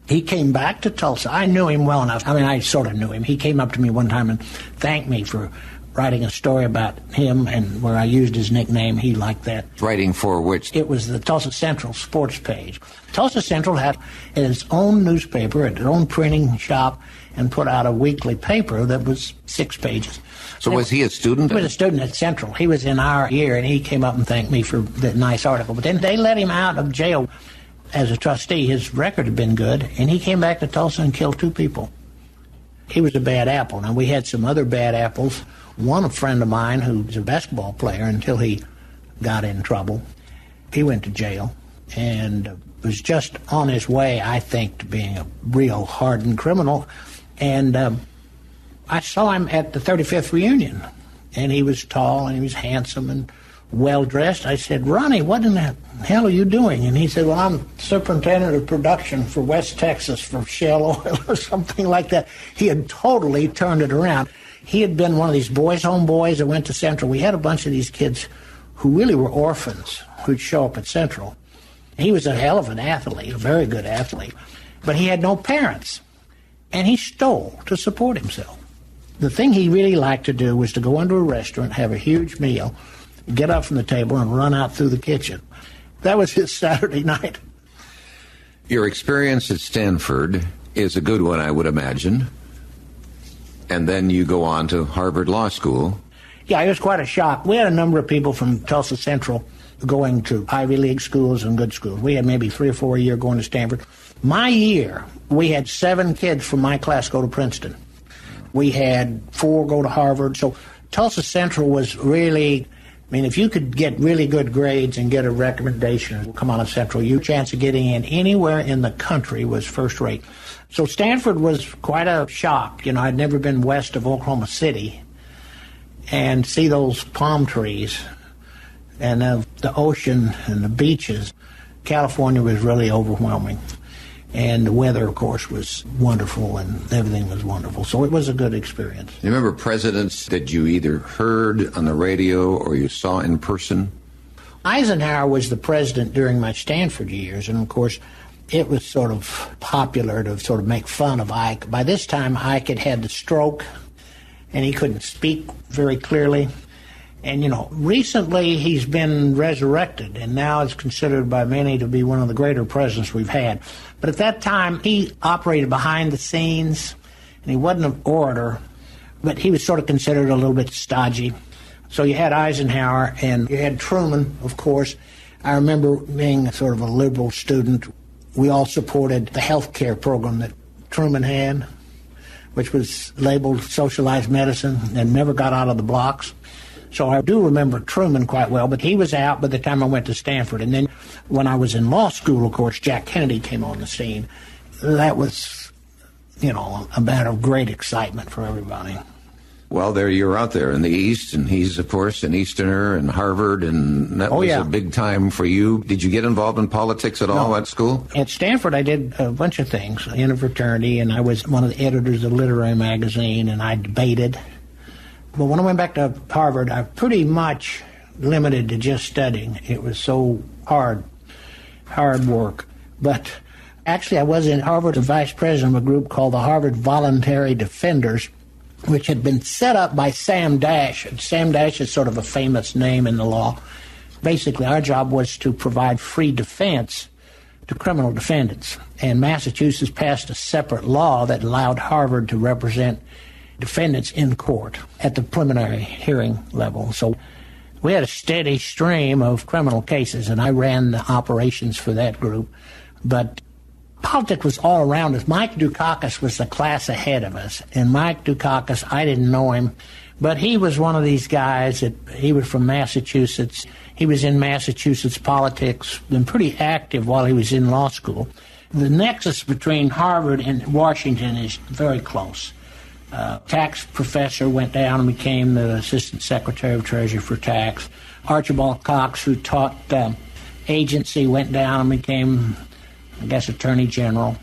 He came back to Tulsa. I knew him well enough. I mean, I sort of knew him. He came up to me one time and thanked me for writing a story about him, and where I used his nickname. He liked that. Writing for which? It was the Tulsa Central sports page. Tulsa Central had its own newspaper, its own printing shop, and put out a weekly paper that was 6 pages. So was he a student? He was a student at Central. He was in our year, and he came up and thanked me for that nice article. But then they let him out of jail as a trustee. His record had been good, and he came back to Tulsa and killed 2 people. he was a bad apple. Now, we had some other bad apples. One, a friend of mine who was a basketball player until he got in trouble. He went to jail and was just on his way, I think, to being a real hardened criminal. And I saw him at the 35th reunion, and he was tall and he was handsome and well-dressed. I said, Ronnie, what in the hell are you doing? And he said, well, I'm superintendent of production for West Texas for Shell Oil or something like that. He had totally turned it around. He had been one of these boys' home boys that went to Central. We had a bunch of these kids who really were orphans who'd show up at Central. He was a hell of an athlete, a very good athlete, but he had no parents, and he stole to support himself. The thing he really liked to do was to go into a restaurant, have a huge meal, get up from the table, and run out through the kitchen. That was his Saturday night. Your experience at Stanford is a good one, I would imagine. And then you go on to Harvard Law School. Yeah, it was quite a shock. We had a number of people from Tulsa Central going to Ivy League schools and good schools. We had maybe 3 or 4 a year going to Stanford. My year, we had 7 kids from my class go to Princeton. We had 4 go to Harvard. So Tulsa Central was really, I mean, if you could get really good grades and get a recommendation to come out of Central, your chance of getting in anywhere in the country was first rate. So Stanford was quite a shock. You know, I'd never been west of Oklahoma City, and see those palm trees and the ocean and the beaches. California was really overwhelming. And the weather, of course, was wonderful, and everything was wonderful. So it was a good experience. You remember presidents that you either heard on the radio or you saw in person? Eisenhower was the president during my Stanford years, and of course, it was sort of popular to sort of make fun of Ike. By this time, Ike had had the stroke, and he couldn't speak very clearly. And, you know, recently he's been resurrected and now is considered by many to be one of the greater presidents we've had. But at that time, he operated behind the scenes, and he wasn't an orator, but he was sort of considered a little bit stodgy. So you had Eisenhower, and you had Truman, of course. I remember being sort of a liberal student. We all supported the health care program that Truman had, which was labeled socialized medicine and never got out of the blocks. So I do remember Truman quite well, but he was out by the time I went to Stanford. And then when I was in law school, of course, Jack Kennedy came on the scene. That was, you know, a matter of great excitement for everybody. Well, there you're out there in the East, and he's, of course, an Easterner, and Harvard, and that was a big time for you. Did you get involved in politics at all at school? At Stanford, I did a bunch of things in a fraternity, and I was one of the editors of Literary Magazine, and I debated. But when I went back to Harvard, I pretty much limited to just studying. It was so hard work. But actually, I was in Harvard, the vice president of a group called the Harvard Voluntary Defenders, which had been set up by Sam Dash. And Sam Dash is sort of a famous name in the law. Basically, our job was to provide free defense to criminal defendants. And Massachusetts passed a separate law that allowed Harvard to represent defendants in court at the preliminary hearing level. So we had a steady stream of criminal cases, and I ran the operations for that group. But politics was all around us. Mike Dukakis was the class ahead of us. And Mike Dukakis, I didn't know him, but he was one of these guys that he was from Massachusetts. He was in Massachusetts politics, been pretty active while he was in law school. The nexus between Harvard and Washington is very close. Tax professor went down and became the assistant secretary of treasury for tax. Archibald Cox, who taught agency, went down and became, I guess, attorney general.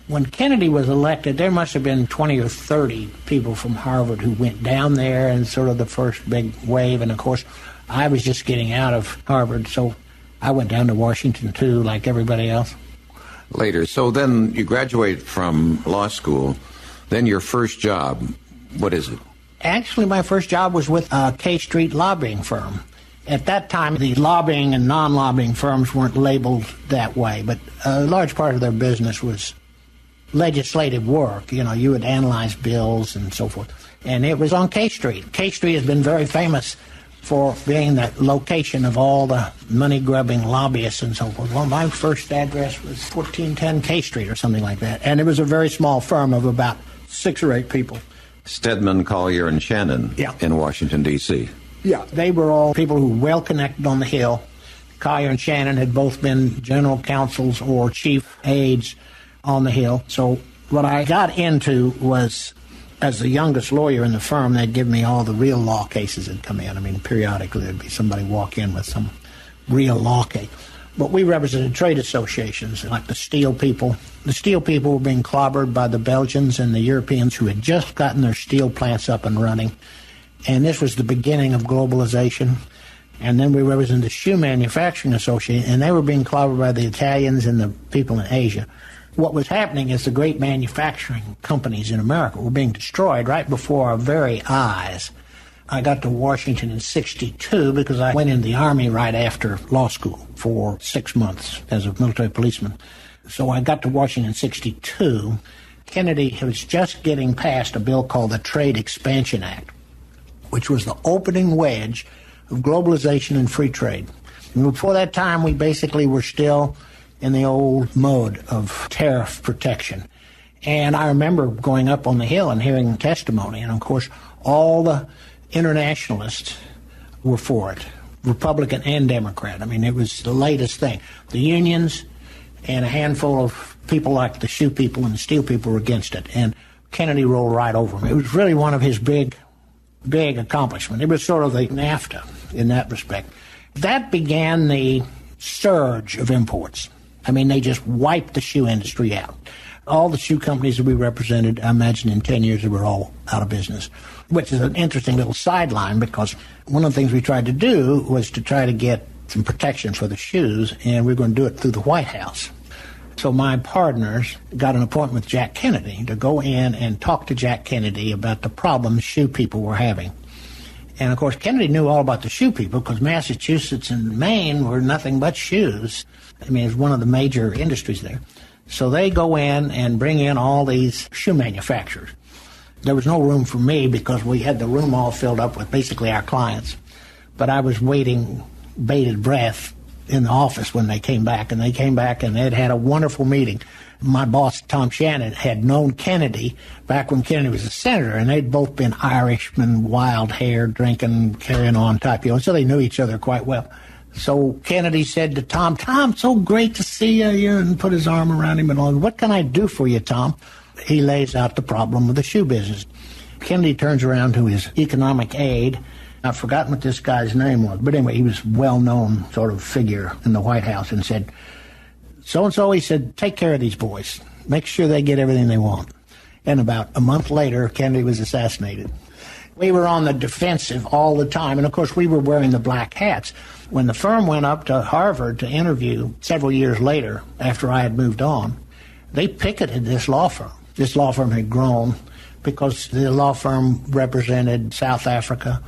When Kennedy was elected, there must have been 20 or 30 people from Harvard who went down there in sort of the first big wave. And, of course, I was just getting out of Harvard, so I went down to Washington, too, like everybody else. Later. So then you graduate from law school. Then your first job, what is it? Actually, my first job was with a K Street lobbying firm. At that time, the lobbying and non-lobbying firms weren't labeled that way, but a large part of their business was legislative work. You know, you would analyze bills and so forth. And it was on K Street. K Street has been very famous for being the location of all the money-grubbing lobbyists and so forth. Well, my first address was 1410 K Street or something like that. And it was a very small firm of about 6 or 8 people. Stedman, Collier, and Shannon in Washington, D.C. Yeah, they were all people who were well connected on the Hill. Collier and Shannon had both been general counsels or chief aides on the Hill. So what I got into was, as the youngest lawyer in the firm, they'd give me all the real law cases that come in. I mean, periodically there'd be somebody walk in with some real law case. But we represented trade associations, like the steel people. The steel people were being clobbered by the Belgians and the Europeans who had just gotten their steel plants up and running. And this was the beginning of globalization. And then we represented the shoe manufacturing association, and they were being clobbered by the Italians and the people in Asia. What was happening is the great manufacturing companies in America were being destroyed right before our very eyes. I got to Washington in '62 because I went in the Army right after law school for 6 months as a military policeman. So I got to Washington in '62. Kennedy was just getting passed a bill called the Trade Expansion Act, which was the opening wedge of globalization and free trade. And before that time, we basically were still in the old mode of tariff protection. And I remember going up on the Hill and hearing testimony, and of course, all the internationalists were for it, Republican and Democrat. I mean, it was the latest thing. The unions and a handful of people like the shoe people and the steel people were against it, and Kennedy rolled right over them. It was really one of his big accomplishment. It was sort of the NAFTA in that respect. That began the surge of imports. I mean, they just wiped the shoe industry out. All the shoe companies that we represented, I imagine in 10 years they were all out of business, which is an interesting little sideline because one of the things we tried to do was to try to get some protection for the shoes, and we were going to do it through the White House. So my partners got an appointment with Jack Kennedy to go in and talk to Jack Kennedy about the problems shoe people were having. And, of course, Kennedy knew all about the shoe people because Massachusetts and Maine were nothing but shoes. I mean, it was one of the major industries there. So they go in and bring in all these shoe manufacturers. There was no room for me because we had the room all filled up with basically our clients. But I was waiting bated breath in the office when they came back, and they came back and they'd had a wonderful meeting. My boss, Tom Shannon, had known Kennedy back when Kennedy was a senator, and they'd both been Irishmen, wild hair, drinking, carrying on type, so they knew each other quite well. So Kennedy said to Tom, so great to see you, and put his arm around him and all. What can I do for you, Tom? He lays out the problem of the shoe business. Kennedy turns around to his economic aide. I've forgotten what this guy's name was, but anyway, he was a well-known sort of figure in the White House, and said, so-and-so, he said, take care of these boys. Make sure they get everything they want. And about a month later, Kennedy was assassinated. We were on the defensive all the time, and of course we were wearing the black hats. When the firm went up to Harvard to interview several years later, after I had moved on, they picketed this law firm. This law firm had grown because the law firm represented South Africa.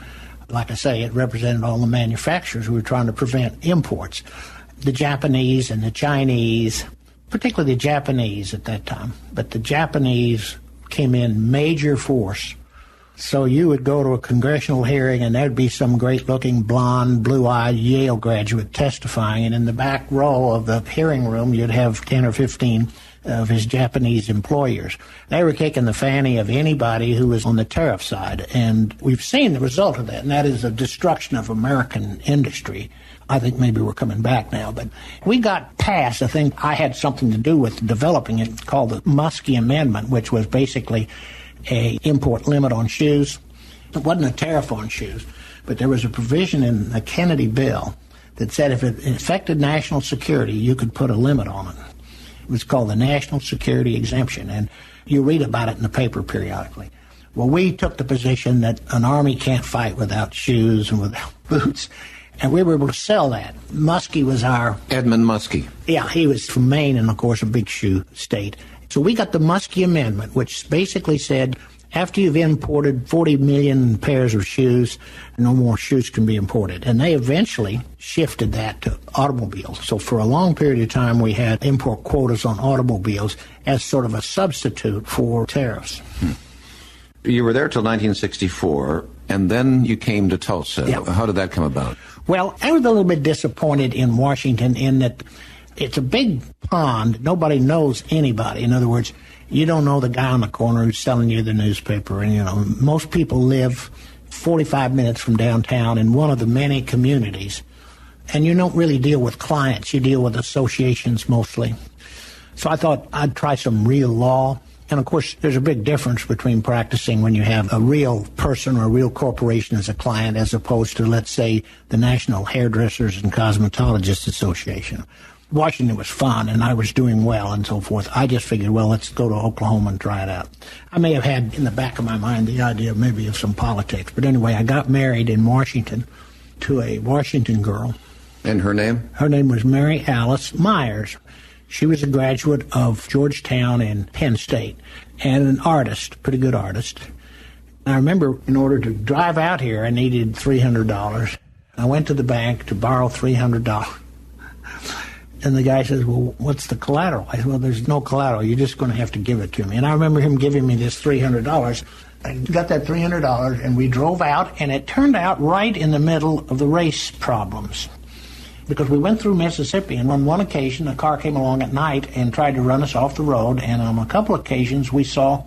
Like I say, it represented all the manufacturers who were trying to prevent imports. The Japanese and the Chinese, particularly the Japanese at that time, but the Japanese came in major force. So you would go to a congressional hearing and there'd be some great-looking, blonde, blue-eyed Yale graduate testifying, and in the back row of the hearing room you'd have 10 or 15 of his Japanese employers. They were kicking the fanny of anybody who was on the tariff side, and we've seen the result of that, and that is the destruction of American industry. I think maybe we're coming back now, but we got passed, I think I had something to do with developing it, called the Muskie Amendment, which was basically a import limit on shoes. It wasn't a tariff on shoes, but there was a provision in the Kennedy bill that said if it affected national security, you could put a limit on it. It was called the National Security Exemption, and you read about it in the paper periodically. Well, we took the position that an army can't fight without shoes and without boots, and we were able to sell that. Muskie was our... Edmund Muskie. Yeah, he was from Maine, and of course a big shoe state. So we got the Muskie Amendment, which basically said after you've imported 40 million pairs of shoes, no more shoes can be imported. And they eventually shifted that to automobiles. So for a long period of time, we had import quotas on automobiles as sort of a substitute for tariffs. You were there till 1964, and then you came to Tulsa. Yeah. How did that come about? Well, I was a little bit disappointed in Washington in that it's a big pond. Nobody knows anybody. In other words, You don't know the guy on the corner who's selling you the newspaper. And, most people live 45 minutes from downtown in one of the many communities. And you don't really deal with clients. You deal with associations mostly. So I thought I'd try some real law. And, of course, there's a big difference between practicing when you have a real person or a real corporation as a client as opposed to, let's say, the National Hairdressers and Cosmetologists Association. Washington was fun, and I was doing well and so forth. I just figured, well, let's go to Oklahoma and try it out. I may have had in the back of my mind the idea maybe of some politics. But anyway, I got married in Washington to a Washington girl. And her name? Her name was Mary Alice Myers. She was a graduate of Georgetown and Penn State and an artist, pretty good artist. I remember in order to drive out here, I needed $300. I went to the bank to borrow $300. And the guy says, well, what's the collateral? I said, well, there's no collateral. You're just going to have to give it to me. And I remember him giving me this $300. I got that $300, and we drove out, and it turned out right in the middle of the race problems. Because we went through Mississippi, and on one occasion, a car came along at night and tried to run us off the road, and on a couple of occasions, we saw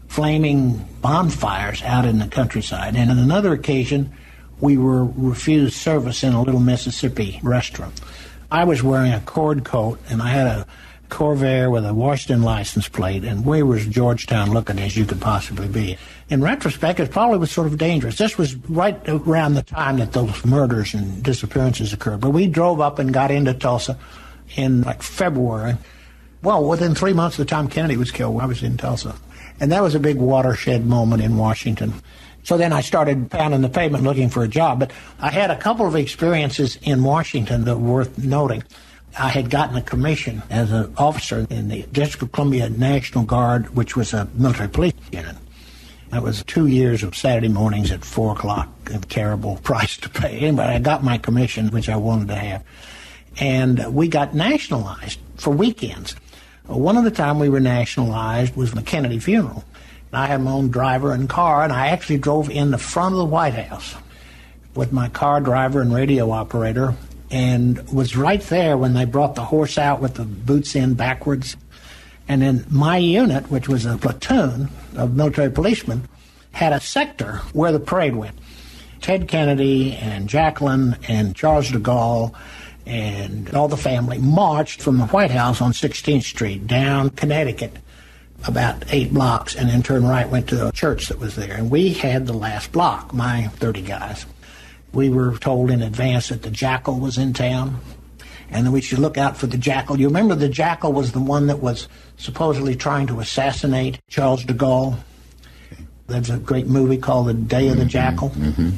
flaming bonfires out in the countryside. And on another occasion, we were refused service in a little Mississippi restaurant. I was wearing a cord coat, and I had a Corvair with a Washington license plate, and we were as Georgetown looking as you could possibly be. In retrospect, it probably was sort of dangerous. This was right around the time that those murders and disappearances occurred. But we drove up and got into Tulsa in like February. Well, within 3 months of the time Kennedy was killed, I was in Tulsa. And that was a big watershed moment in Washington. So then I started pounding the pavement looking for a job. But I had a couple of experiences in Washington that were worth noting. I had gotten a commission as an officer in the District of Columbia National Guard, which was a military police unit. That was 2 years of Saturday mornings at 4 o'clock, a terrible price to pay. Anyway, I got my commission, which I wanted to have. And we got nationalized for weekends. One of the time we were nationalized was the Kennedy funeral. I had my own driver and car, and I actually drove in the front of the White House with my car driver and radio operator, and was right there when they brought the horse out with the boots in backwards. And then my unit, which was a platoon of military policemen, had a sector where the parade went. Ted Kennedy and Jacqueline and Charles de Gaulle and all the family marched from the White House on 16th Street down Connecticut about 8 blocks, and then turned right, went to a church that was there. And we had the last block, my 30 guys. We were told in advance that the Jackal was in town, and that we should look out for the Jackal. You remember the Jackal was the one that was supposedly trying to assassinate Charles de Gaulle? There's a great movie called The Day of the Jackal. Mm-hmm.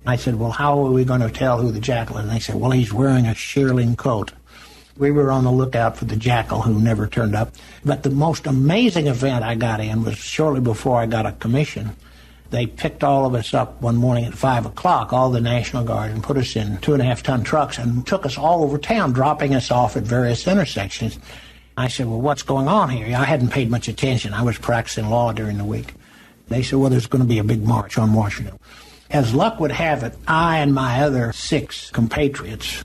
I said, well, how are we going to tell who the Jackal is? And they said, well, he's wearing a shearling coat. We were on the lookout for the Jackal, who never turned up. But the most amazing event I got in was shortly before I got a commission. They picked all of us up one morning at 5 o'clock, all the National Guard, and put us in 2.5-ton trucks and took us all over town, dropping us off at various intersections. I said, well, what's going on here? I hadn't paid much attention. I was practicing law during the week. They said, well, there's going to be a big march on Washington. As luck would have it, I and my other 6 compatriots,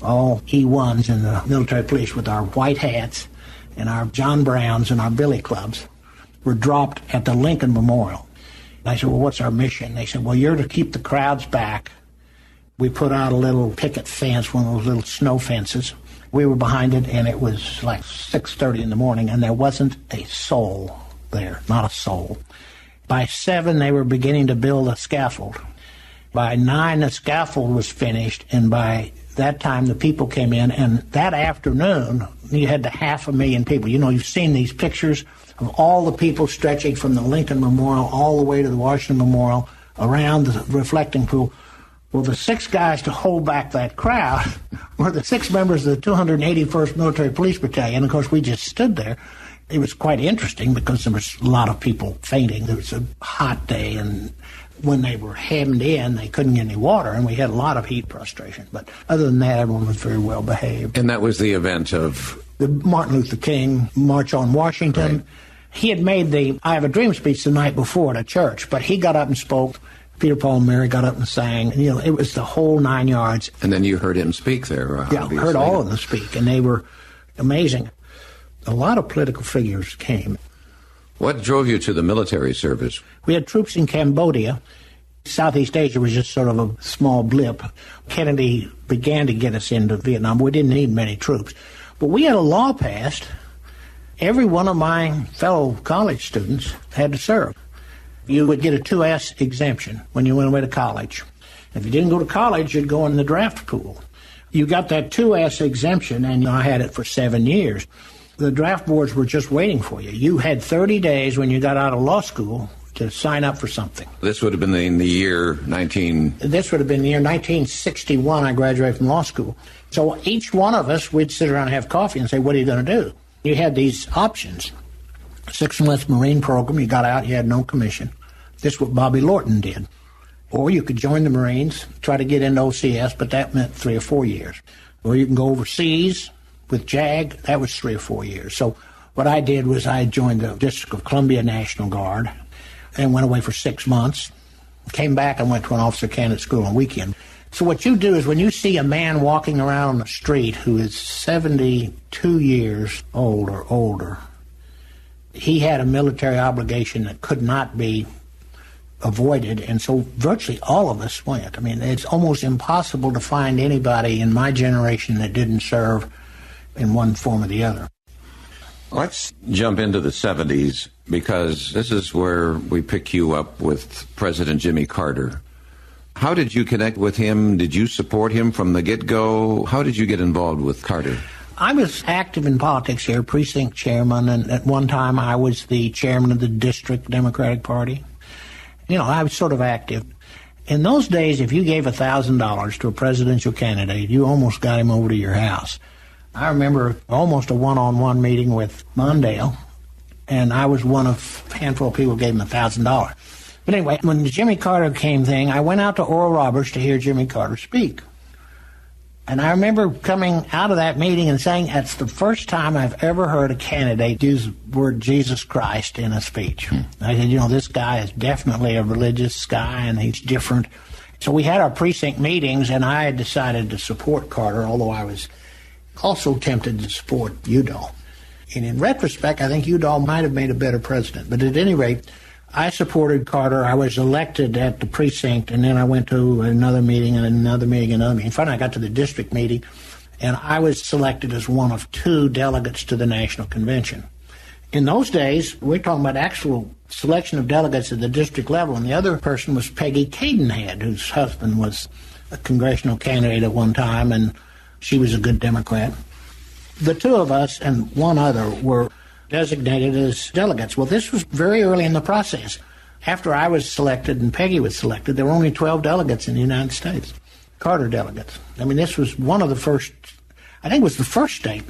all E1s in the military police with our white hats and our John Browns and our billy clubs, were dropped at the Lincoln Memorial. I said, well, what's our mission? They said, well, you're to keep the crowds back. We put out a little picket fence, one of those little snow fences. We were behind it, and it was like 6:30 in the morning, and there wasn't a soul there, not a soul. By 7, they were beginning to build a scaffold. By 9, the scaffold was finished, and by that time the people came in, and that afternoon you had 500,000 people. You know, you've seen these pictures of all the people stretching from the Lincoln Memorial all the way to the Washington Memorial around the reflecting pool. Well, the 6 guys to hold back that crowd were the 6 members of the 281st Military Police Battalion. Of course, we just stood there. It was quite interesting because there was a lot of people fainting. It was a hot day, and when they were hemmed in, they couldn't get any water, and we had a lot of heat prostration. But other than that, everyone was very well behaved. And that was the event of the Martin Luther King March on Washington. Right. He had made the I Have a Dream speech the night before at a church, but he got up and spoke. Peter, Paul, and Mary got up and sang. And, you know, it was the whole 9 yards. And then you heard him speak there. Yeah, I heard all of them speak, and they were amazing. A lot of political figures came. What drove you to the military service? We had troops in Cambodia. Southeast Asia was just sort of a small blip. Kennedy began to get us into Vietnam. We didn't need many troops. But we had a law passed. Every one of my fellow college students had to serve. You would get a 2S exemption when you went away to college. If you didn't go to college, you'd go in the draft pool. You got that 2S exemption, and I had it for 7 years. The draft boards were just waiting for you. You had 30 days when you got out of law school to sign up for something. This would have been in the year This would have been the year 1961. I graduated from law school. So each one of us, we'd sit around and have coffee and say, what are you going to do? You had these options. 6-month Marine program, you got out, you had no commission. This is what Bobby Lorton did. Or you could join the Marines, try to get into OCS, but that meant 3 or 4 years. Or you can go overseas with JAG, that was 3 or 4 years. So what I did was I joined the District of Columbia National Guard and went away for 6 months, came back and went to an officer candidate school on weekend. So what you do is when you see a man walking around on the street who is 72 years old or older, he had a military obligation that could not be avoided, and so virtually all of us went. I mean, it's almost impossible to find anybody in my generation that didn't serve in one form or the other. Let's jump into the 70s, because this is where we pick you up with President Jimmy Carter. How did you connect with him? Did you support him from the get-go? How did you get involved with Carter? I was active in politics here, precinct chairman, and at one time I was the chairman of the district Democratic Party. You know, I was sort of active. In those days, if you gave $1,000 to a presidential candidate, you almost got him over to your house. I remember almost a one-on-one meeting with Mondale, and I was one of a handful of people who gave him $1,000. But anyway, when the Jimmy Carter came thing, I went out to Oral Roberts to hear Jimmy Carter speak. And I remember coming out of that meeting and saying, that's the first time I've ever heard a candidate use the word Jesus Christ in a speech. I said, you know, this guy is definitely a religious guy, and he's different. So we had our precinct meetings, and I had decided to support Carter, although I was also tempted to support Udall. And in retrospect, I think Udall might have made a better president. But at any rate, I supported Carter. I was elected at the precinct, and then I went to another meeting and another meeting and another meeting. Finally, I got to the district meeting, and I was selected as one of 2 delegates to the National Convention. In those days, we're talking about actual selection of delegates at the district level, and the other person was Peggy Cadenhead, whose husband was a congressional candidate at one time, and she was a good Democrat. The 2 of us and one other were designated as delegates. Well, this was very early in the process. After I was selected and Peggy was selected, there were only 12 delegates in the United States, Carter delegates. I mean, this was one of the first, I think it was the first state.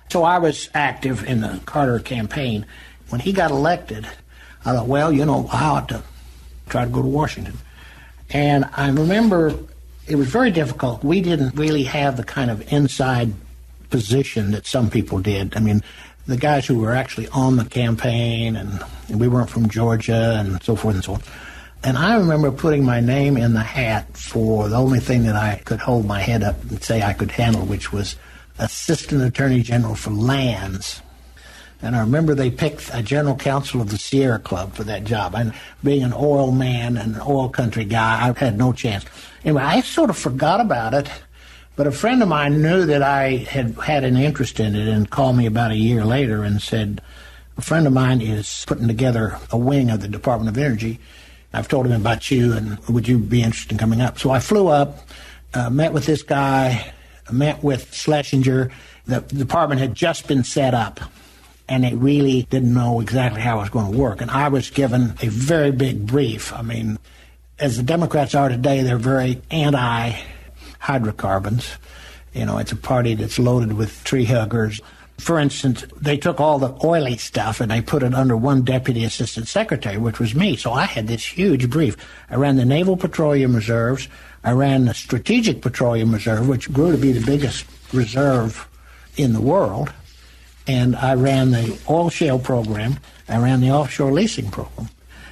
So I was active in the Carter campaign. When he got elected, I thought, well, you know, I ought to try to go to Washington. And I remember it was very difficult. We didn't really have the kind of inside position that some people did. I mean, the guys who were actually on the campaign, and we weren't from Georgia and so forth and so on. And I remember putting my name in the hat for the only thing that I could hold my head up and say I could handle, which was Assistant Attorney General for Lands. And I remember they picked a general counsel of the Sierra Club for that job. And being an oil man and an oil country guy, I had no chance. Anyway, I sort of forgot about it. But a friend of mine knew that I had an interest in it and called me about a year later and said, a friend of mine is putting together a wing of the Department of Energy. I've told him about you, and would you be interested in coming up? So I flew up, met with this guy, met with Schlesinger. The department had just been set up, and they really didn't know exactly how it was going to work. And I was given a very big brief. I mean, as the Democrats are today, they're very anti-hydrocarbons. You know, it's a party that's loaded with tree huggers. For instance, they took all the oily stuff and they put it under one deputy assistant secretary, which was me. So I had this huge brief. I ran the Naval Petroleum Reserves. I ran the Strategic Petroleum Reserve, which grew to be the biggest reserve in the world. And I ran the oil shale program. I ran the offshore leasing program.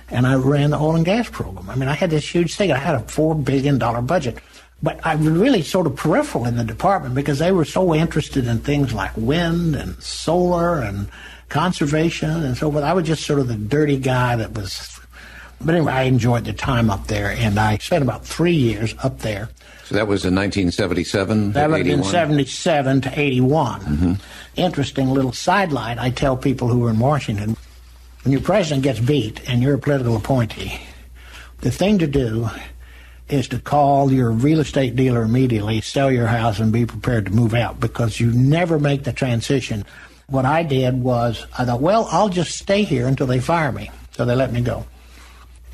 And I ran the oil and gas program. I mean, I had this huge thing. I had a $4 billion budget. But I was really sort of peripheral in the department because they were so interested in things like wind and solar and conservation and so forth. I was just sort of the dirty guy that was... But anyway, I enjoyed the time up there, and I spent about 3 years up there. So that was in 1977 That would have been 81? 77 to 81. Mm-hmm. Interesting little sidelight I tell people who are in Washington. When your president gets beat and you're a political appointee, the thing to do is to call your real estate dealer immediately, sell your house, and be prepared to move out, because you never make the transition. What I did was, I thought, well, I'll just stay here until they fire me. So they let me go.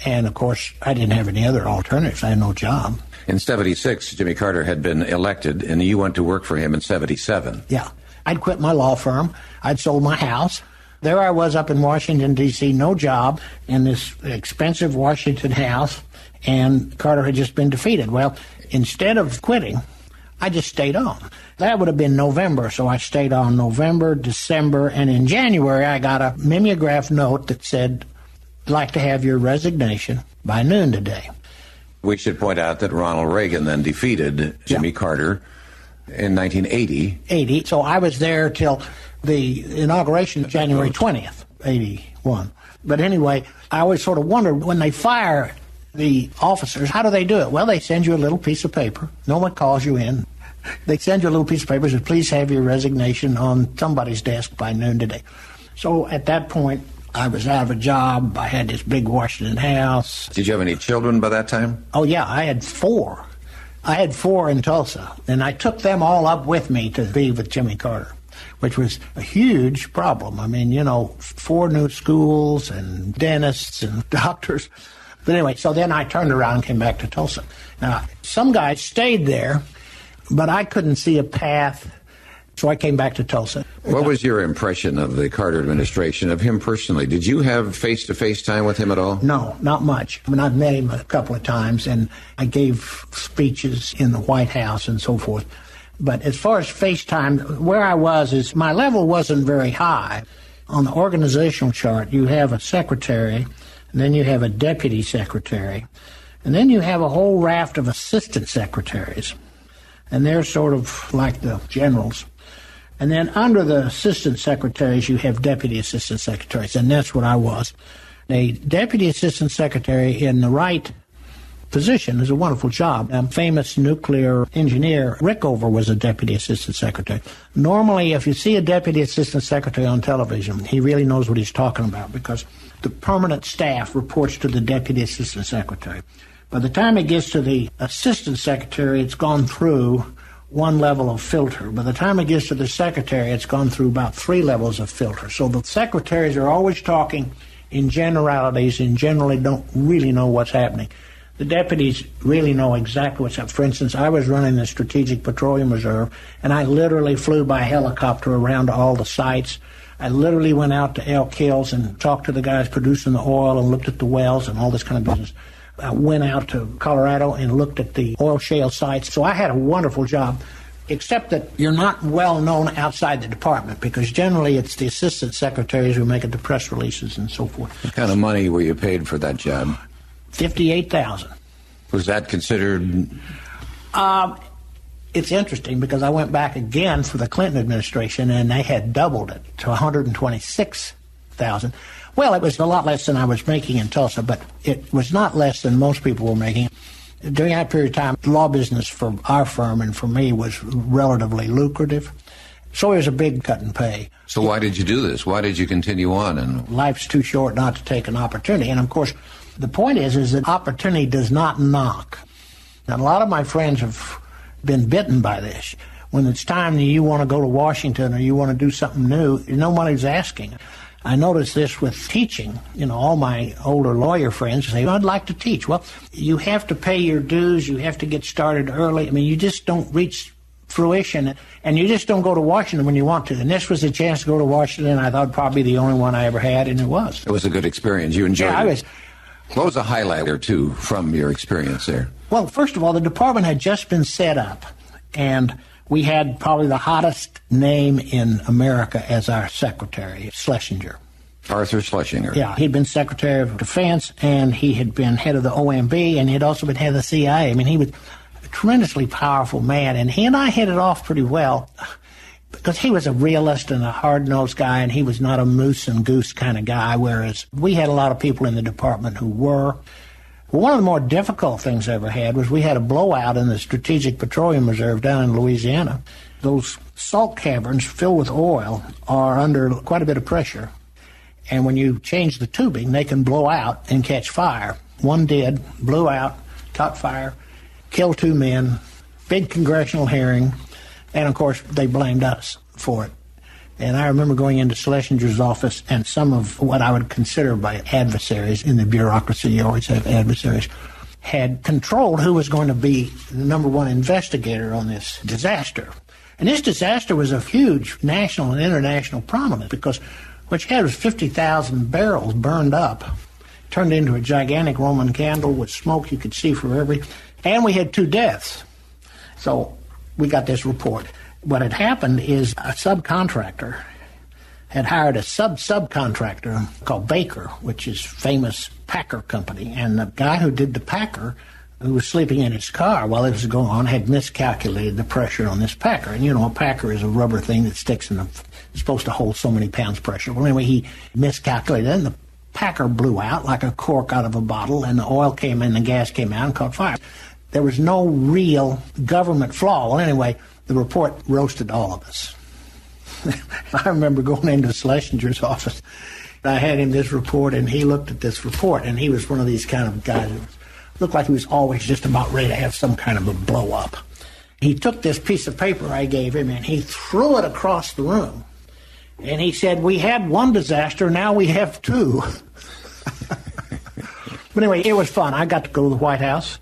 And, of course, I didn't have any other alternatives. I had no job. In 76, Jimmy Carter had been elected, and you went to work for him in 77. Yeah. I'd quit my law firm. I'd sold my house. There I was up in Washington, D.C., no job, in this expensive Washington house, and Carter had just been defeated. Well, instead of quitting, I just stayed on. That would have been November, so I stayed on November, December, and in January I got a mimeograph note that said, "I'd like to have your resignation by noon today." We should point out that Ronald Reagan then defeated Jimmy Carter in 1980. So I was there till the inauguration, January 20th, 81. But anyway, I always sort of wondered, when they fire the officers, how do they do it? Well, they send you a little piece of paper. No one calls you in. They send you a little piece of paper that says, "Please have your resignation on somebody's desk by noon today." So at that point, I was out of a job. I had this big Washington house. Did you have any children by that time? Oh, yeah, I had 4. I had 4 in Tulsa, and I took them all up with me to be with Jimmy Carter, which was a huge problem. I mean, 4 new schools and dentists and doctors. But anyway, so then I turned around and came back to Tulsa. Now, some guys stayed there, but I couldn't see a path, so I came back to Tulsa. What was your impression of the Carter administration, of him personally? Did you have face-to-face time with him at all? No, not much. I mean, I've met him a couple of times, and I gave speeches in the White House and so forth. But as far as face time, where I was is my level wasn't very high. On the organizational chart, you have a secretary, and then you have a deputy secretary, and then you have a whole raft of assistant secretaries. And they're sort of like the generals. And then under the assistant secretaries, you have deputy assistant secretaries, and that's what I was. A deputy assistant secretary in the right position is a wonderful job. A famous nuclear engineer, Rickover, was a deputy assistant secretary. Normally, if you see a deputy assistant secretary on television, he really knows what he's talking about, because the permanent staff reports to the deputy assistant secretary. By the time it gets to the assistant secretary, it's gone through one level of filter. By the time it gets to the secretary, it's gone through about 3 levels of filter. So the secretaries are always talking in generalities and generally don't really know what's happening. The deputies really know exactly what's happening. For instance, I was running the Strategic Petroleum Reserve, and I literally flew by helicopter around to all the sites. I literally went out to Elk Hills and talked to the guys producing the oil and looked at the wells and all this kind of business. I went out to Colorado and looked at the oil shale sites. So I had a wonderful job, except that you're not well known outside the department, because generally it's the assistant secretaries who make it the press releases and so forth. What kind of money were you paid for that job? $58,000. Was that considered? It's interesting, because I went back again for the Clinton administration, and they had doubled it to $126,000. Well, it was a lot less than I was making in Tulsa, but it was not less than most people were making. During that period of time, law business for our firm and for me was relatively lucrative. So it was a big cut in pay. So why did you do this? Why did you continue on? And life's too short not to take an opportunity. And, of course, the point is that opportunity does not knock. Now, a lot of my friends have been bitten by this. When it's time that you want to go to Washington or you want to do something new, nobody's asking. I noticed this with teaching. All my older lawyer friends say, "I'd like to teach." Well, you have to pay your dues. You have to get started early. I mean, you just don't reach fruition, and you just don't go to Washington when you want to. And this was a chance to go to Washington. I thought probably the only one I ever had, and it was. It was a good experience. You enjoyed it? Yeah, What was a highlight or two from your experience there? Well, first of all, the department had just been set up, and we had probably the hottest name in America as our secretary, Schlesinger. Arthur Schlesinger. Yeah, he'd been Secretary of Defense, and he had been head of the OMB, and he'd also been head of the CIA. I mean, he was a tremendously powerful man, and he and I hit it off pretty well. because he was a realist and a hard-nosed guy, and he was not a moose and goose kind of guy, whereas we had a lot of people in the department who were. One of the more difficult things I ever had was we had a blowout in the Strategic Petroleum Reserve down in Louisiana. Those salt caverns filled with oil are under quite a bit of pressure, and when you change the tubing, they can blow out and catch fire. One did, blew out, caught fire, killed 2 men, big congressional hearing, and of course they blamed us for it. And I remember going into Schlesinger's office, and some of what I would consider by adversaries in the bureaucracy, you always have adversaries, had controlled who was going to be the number one investigator on this disaster. And this disaster was of huge national and international prominence, because what you had was 50,000 barrels burned up, turned into a gigantic Roman candle with smoke you could see forever, and we had 2 deaths. So we got this report. What had happened is a subcontractor had hired a subcontractor called Baker, which is famous packer company, and the guy who did the packer, who was sleeping in his car while it was going on, had miscalculated the pressure on this packer. And you know, a packer is a rubber thing that sticks in it's supposed to hold so many pounds pressure. Well, anyway, he miscalculated, and the packer blew out like a cork out of a bottle, and the oil came in, the gas came out and caught fire. There was no real government flaw. Well, anyway, the report roasted all of us. I remember going into Schlesinger's office. I had him this report, and he looked at this report, and he was one of these kind of guys who looked like he was always just about ready to have some kind of a blow-up. He took this piece of paper I gave him, and he threw it across the room. And he said, "We had 1 disaster, now we have 2. But anyway, it was fun. I got to go to the White House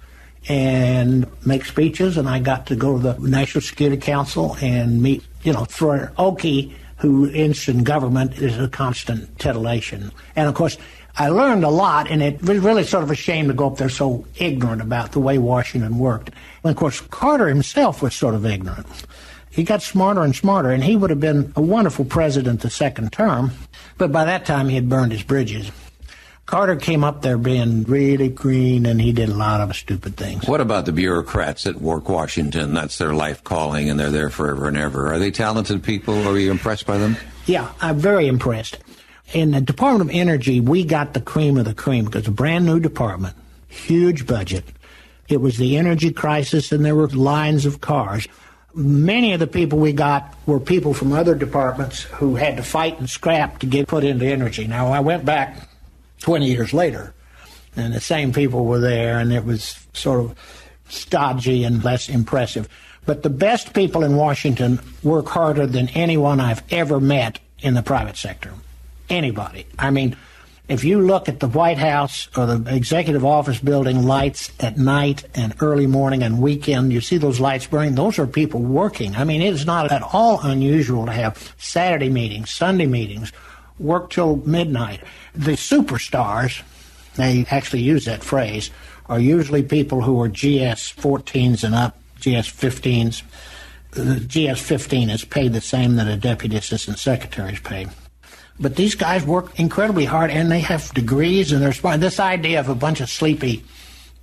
and make speeches, and I got to go to the National Security Council and meet, for an Okie who is in government is a constant titillation. And of course, I learned a lot, and it was really sort of a shame to go up there so ignorant about the way Washington worked. And of course, Carter himself was sort of ignorant. He got smarter and smarter, and he would have been a wonderful president the second term, but by that time he had burned his bridges. Carter came up there being really green, and he did a lot of stupid things. What about the bureaucrats at work Washington? That's their life calling, and they're there forever and ever. Are they talented people? Are you impressed by them? Yeah, I'm very impressed. In the Department of Energy, we got the cream of the cream because a brand new department, huge budget. It was the energy crisis, and there were lines of cars. Many of the people we got were people from other departments who had to fight and scrap to get put into energy. Now, I went back 20 years later, and the same people were there, and it was sort of stodgy and less impressive. But the best people in Washington work harder than anyone I've ever met in the private sector. Anybody. I mean, if you look at the White House or the Executive Office building lights at night and early morning and weekend, you see those lights burning, those are people working. I mean, it is not at all unusual to have Saturday meetings, Sunday meetings, work till midnight. The superstars, they actually use that phrase, are usually people who are GS 14s and up, GS 15s. The GS 15 is paid the same that a deputy assistant secretary is paid. But these guys work incredibly hard, and they have degrees, and they're smart. This idea of a bunch of sleepy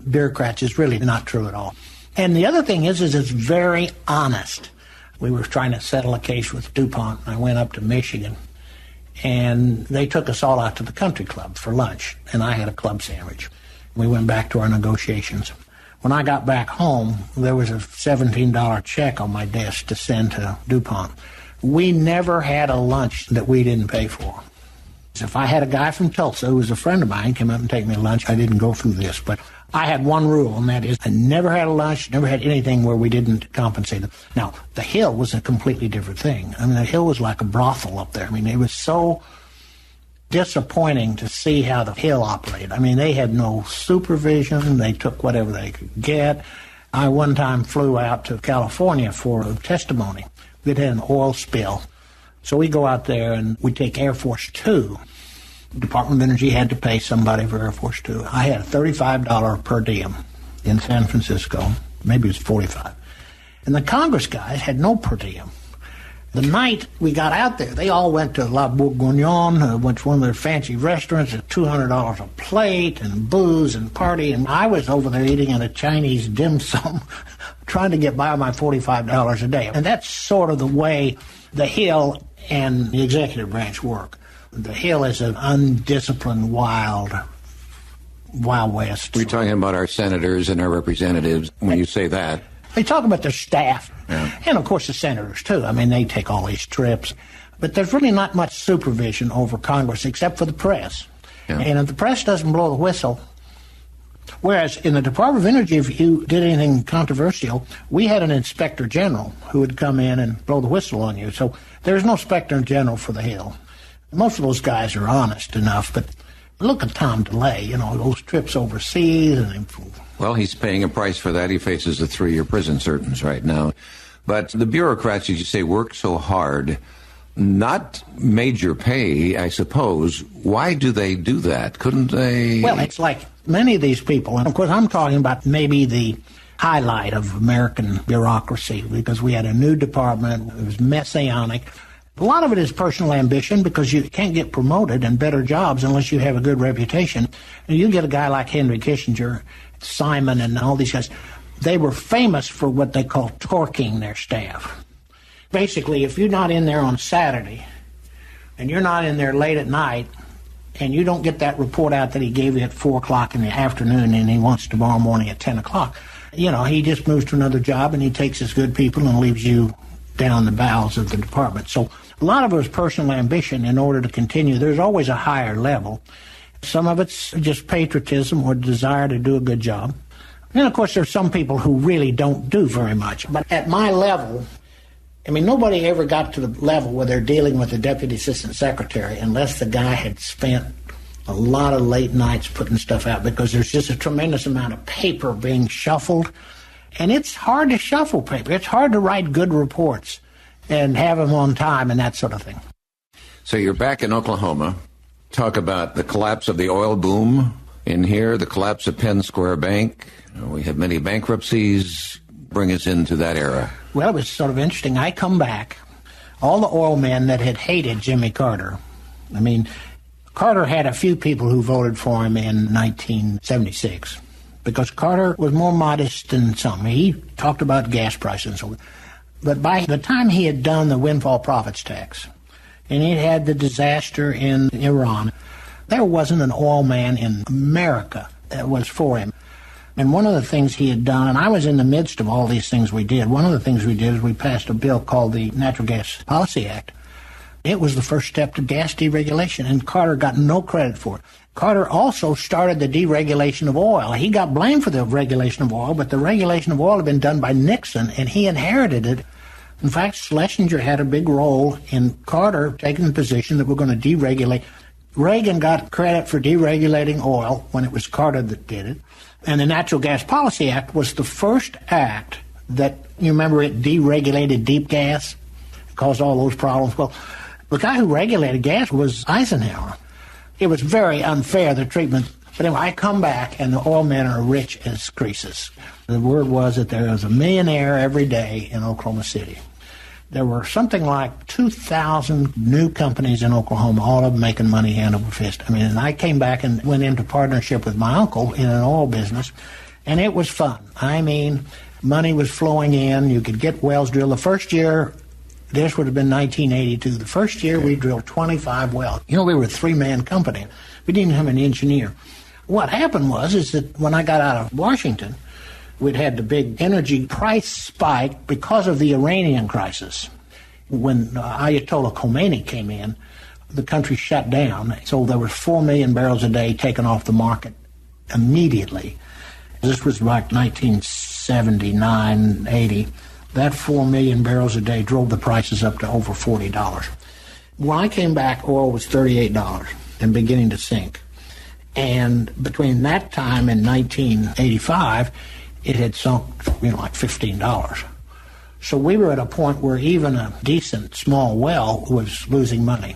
bureaucrats is really not true at all. And the other thing is it's very honest. We were trying to settle a case with DuPont, and I went up to Michigan, and they took us all out to the country club for lunch, and I had a club sandwich. We went back to our negotiations. When I got back home, there was a $17 check on my desk to send to DuPont. We never had a lunch that we didn't pay for. If I had a guy from Tulsa who was a friend of mine come up and take me to lunch, I didn't go through this, but I had one rule, and that is I never had a lunch, never had anything where we didn't compensate them. Now, the Hill was a completely different thing. I mean, the Hill was like a brothel up there. I mean, it was so disappointing to see how the Hill operated. I mean, they had no supervision. They took whatever they could get. I one time flew out to California for a testimony. We'd had an oil spill. So we go out there and we take Air Force Two. The Department of Energy had to pay somebody for Air Force Two. I had a $35 per diem in San Francisco. Maybe it was $45. And the Congress guys had no per diem. The night we got out there, they all went to La Bourguignon, went to one of their fancy restaurants at $200 a plate, and booze and party. And I was over there eating at a Chinese dim sum, trying to get by my $45 a day. And that's sort of the way the Hill and the executive branch work. The Hill is an undisciplined, wild west. We're talking about our senators and our representatives when you say that. They talk about their staff, yeah. And of course the senators too. I mean, they take all these trips. But there's really not much supervision over Congress except for the press. Yeah. And if the press doesn't blow the whistle, whereas in the Department of Energy, if you did anything controversial, we had an inspector general who would come in and blow the whistle on you. So there's no inspector general for the Hill. Most of those guys are honest enough, but look at Tom DeLay, those trips overseas. Well, he's paying a price for that. He faces a 3-year prison sentence right now. But the bureaucrats, as you say, work so hard. Not major pay, I suppose. Why do they do that? Couldn't they? Well, it's like many of these people, and of course I'm talking about maybe the highlight of American bureaucracy, because we had a new department. It was messianic. A lot of it is personal ambition, because you can't get promoted and better jobs unless you have a good reputation. And you get a guy like Henry Kissinger, Simon, and all these guys. They were famous for what they call torquing their staff. Basically, if you're not in there on Saturday, and you're not in there late at night, and you don't get that report out that he gave you at 4 o'clock in the afternoon and he wants tomorrow morning at 10 o'clock, he just moves to another job and he takes his good people and leaves you down the bowels of the department. So a lot of it is personal ambition in order to continue. There's always a higher level. Some of it's just patriotism or desire to do a good job. And, of course, there's some people who really don't do very much. But at my level, nobody ever got to the level where they're dealing with the deputy assistant secretary unless the guy had spent a lot of late nights putting stuff out, because there's just a tremendous amount of paper being shuffled. And it's hard to shuffle paper. It's hard to write good reports and have them on time and that sort of thing. So you're back in Oklahoma. Talk about the collapse of the oil boom in here, the collapse of Penn Square Bank. We had many bankruptcies. Bring us into that era. Well, it was sort of interesting. I come back, all the oil men that had hated Jimmy Carter. Carter had a few people who voted for him in 1976 because Carter was more modest than some. He talked about gas prices and so on. But by the time he had done the windfall profits tax, and he had the disaster in Iran, there wasn't an oil man in America that was for him. And one of the things he had done, and I was in the midst of all these things we did, one of the things we did is we passed a bill called the Natural Gas Policy Act. It was the first step to gas deregulation, and Carter got no credit for it. Carter also started the deregulation of oil. He got blamed for the regulation of oil, but the regulation of oil had been done by Nixon, and he inherited it. In fact, Schlesinger had a big role in Carter taking the position that we're going to deregulate. Reagan got credit for deregulating oil when it was Carter that did it. And the Natural Gas Policy Act was the first act that, you remember, it deregulated deep gas. It caused all those problems. Well, the guy who regulated gas was Eisenhower. It was very unfair, the treatment. But anyway, I come back, and the oil men are rich as creases. The word was that there was a millionaire every day in Oklahoma City. There were something like 2,000 new companies in Oklahoma, all of them making money hand over fist. And I came back and went into partnership with my uncle in an oil business, and it was fun. Money was flowing in. You could get wells drilled. The first year, this would have been 1982. The first year, we drilled 25 wells. We were a 3-man company. We didn't have an engineer. What happened is that when I got out of Washington, we'd had the big energy price spike because of the Iranian crisis. When Ayatollah Khomeini came in, the country shut down. So there was 4 million barrels a day taken off the market immediately. This was like 1979, 80. That 4 million barrels a day drove the prices up to over $40. When I came back, oil was $38 and beginning to sink. And between that time and 1985, it had sunk, like $15. So we were at a point where even a decent small well was losing money.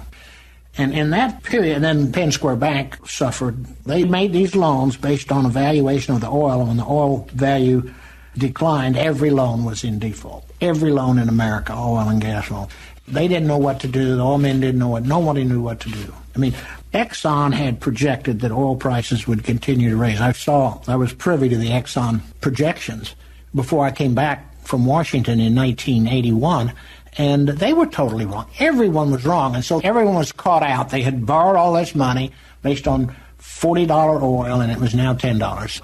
And in that period, and then Penn Square Bank suffered. They made these loans based on a valuation of the oil. When the oil value declined, every loan was in default. Every loan in America, oil and gas loan. They didn't know what to do. The oil men didn't know what. Nobody knew what to do. I mean, Exxon had projected that oil prices would continue to raise. I was privy to the Exxon projections before I came back from Washington in 1981, and they were totally wrong. Everyone was wrong, and so everyone was caught out. They had borrowed all this money based on $40 oil, and it was now $10.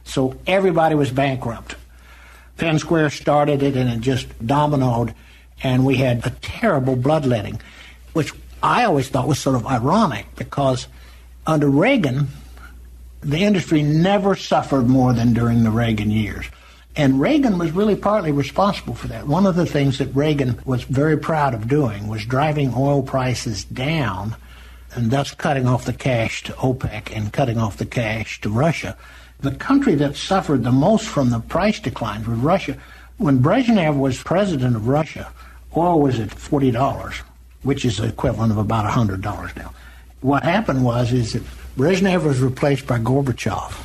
So everybody was bankrupt. Penn Square started it, and it just dominoed, and we had a terrible bloodletting, which I always thought was sort of ironic, because under Reagan, the industry never suffered more than during the Reagan years. And Reagan was really partly responsible for that. One of the things that Reagan was very proud of doing was driving oil prices down and thus cutting off the cash to OPEC and cutting off the cash to Russia. The country that suffered the most from the price declines was Russia. When Brezhnev was president of Russia, oil was at $40, which is the equivalent of about $100 now. What happened is that Brezhnev was replaced by Gorbachev.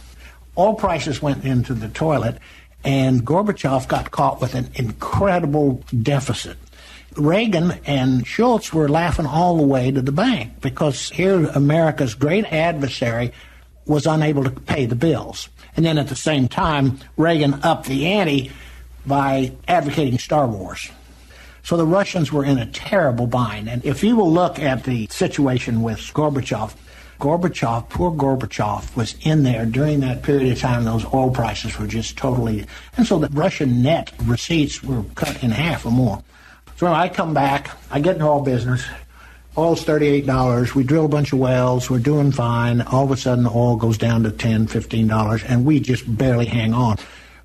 Oil prices went into the toilet, and Gorbachev got caught with an incredible deficit. Reagan and Schultz were laughing all the way to the bank, because here America's great adversary was unable to pay the bills. And then at the same time, Reagan upped the ante by advocating Star Wars. So the Russians were in a terrible bind. And if you will look at the situation with Gorbachev, poor Gorbachev was in there during that period of time. Those oil prices were just totally, and so the Russian net receipts were cut in half or more. So I come back, I get in oil business, oil's $38, we drill a bunch of wells, we're doing fine. All of a sudden oil goes down to $10, $15, and we just barely hang on.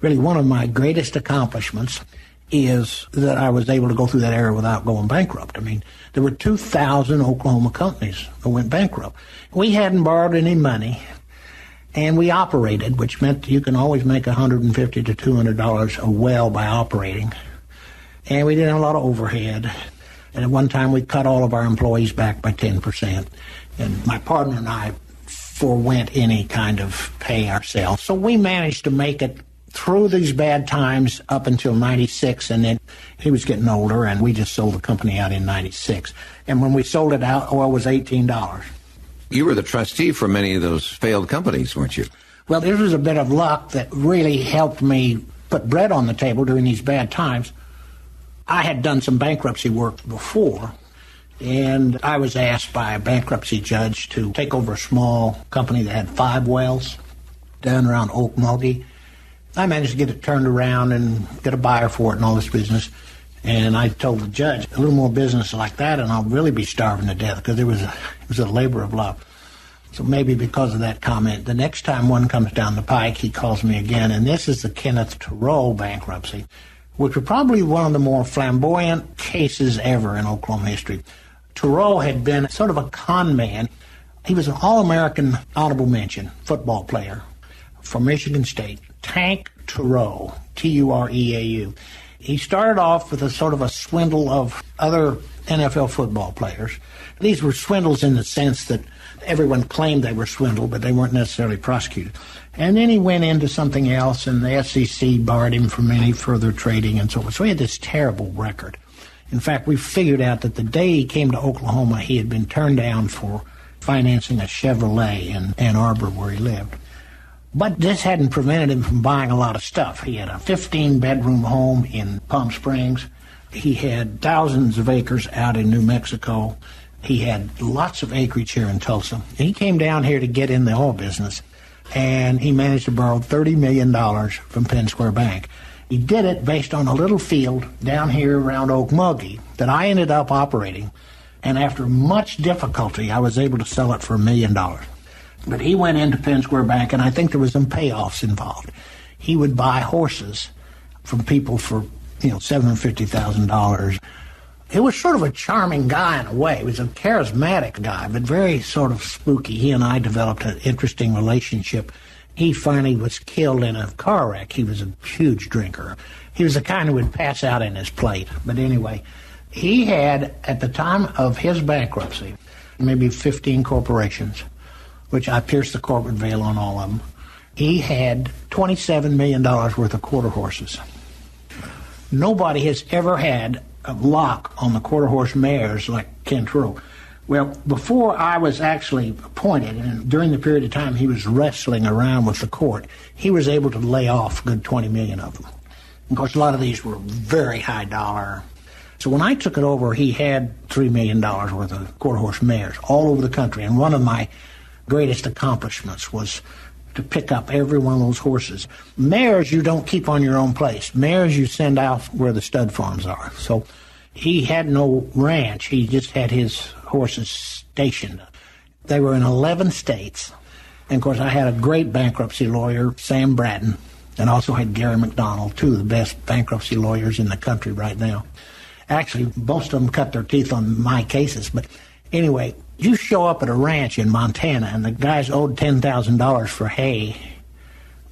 Really, one of my greatest accomplishments is that I was able to go through that era without going bankrupt. I mean, there were 2,000 Oklahoma companies that went bankrupt. We hadn't borrowed any money, and we operated, which meant you can always make $150 to $200 a well by operating. And we didn't have a lot of overhead. And at one time, we cut all of our employees back by 10%. And my partner and I forwent any kind of pay ourselves. So we managed to make it through these bad times up until 96, and then he was getting older, and we just sold the company out in 96. And when we sold it out, oil was $18. You were the trustee for many of those failed companies, weren't you? Well, this was a bit of luck that really helped me put bread on the table during these bad times. I had done some bankruptcy work before, and I was asked by a bankruptcy judge to take over a small company that had 5 wells down around Okmulgee. I managed to get it turned around and get a buyer for it and all this business. And I told the judge, a little more business like that and I'll really be starving to death, because it was a labor of love. So maybe because of that comment, the next time one comes down the pike, he calls me again. And this is the Kenneth Turow bankruptcy, which was probably one of the more flamboyant cases ever in Oklahoma history. Turow had been sort of a con man. He was an All-American honorable mention football player from Michigan State. Tank Turow, Tureau. He started off with a sort of a swindle of other NFL football players. These were swindles in the sense that everyone claimed they were swindled, but they weren't necessarily prosecuted. And then he went into something else, and the SEC barred him from any further trading and so on. So he had this terrible record. In fact, we figured out that the day he came to Oklahoma, he had been turned down for financing a Chevrolet in Ann Arbor where he lived. But this hadn't prevented him from buying a lot of stuff. He had a 15-bedroom home in Palm Springs. He had thousands of acres out in New Mexico. He had lots of acreage here in Tulsa. He came down here to get in the oil business, and he managed to borrow $30 million from Penn Square Bank. He did it based on a little field down here around Okmulgee that I ended up operating, and after much difficulty, I was able to sell it for $1 million. But he went into Penn Square Bank, and I think there was some payoffs involved. He would buy horses from people for, $750,000. He was sort of a charming guy in a way. He was a charismatic guy, but very sort of spooky. He and I developed an interesting relationship. He finally was killed in a car wreck. He was a huge drinker. He was the kind who would pass out in his plate. But anyway, he had, at the time of his bankruptcy, maybe 15 corporations, which I pierced the corporate veil on all of them. He had $27 million worth of quarter horses. Nobody has ever had a lock on the quarter-horse mares like Ken Trudeau. Well, before I was actually appointed, and during the period of time he was wrestling around with the court, he was able to lay off a good 20 million of them. Of course, a lot of these were very high dollar. So when I took it over, he had $3 million worth of quarter-horse mares all over the country. And one of my greatest accomplishments was to pick up every one of those horses. Mares you don't keep on your own place. Mares you send out where the stud farms are. So he had no ranch. He just had his horses stationed. They were in 11 states. And, of course, I had a great bankruptcy lawyer, Sam Bratton, and also had Gary McDonald, two of the best bankruptcy lawyers in the country right now. Actually, most of them cut their teeth on my cases. But anyway, you show up at a ranch in Montana, and the guy's owed $10,000 for hay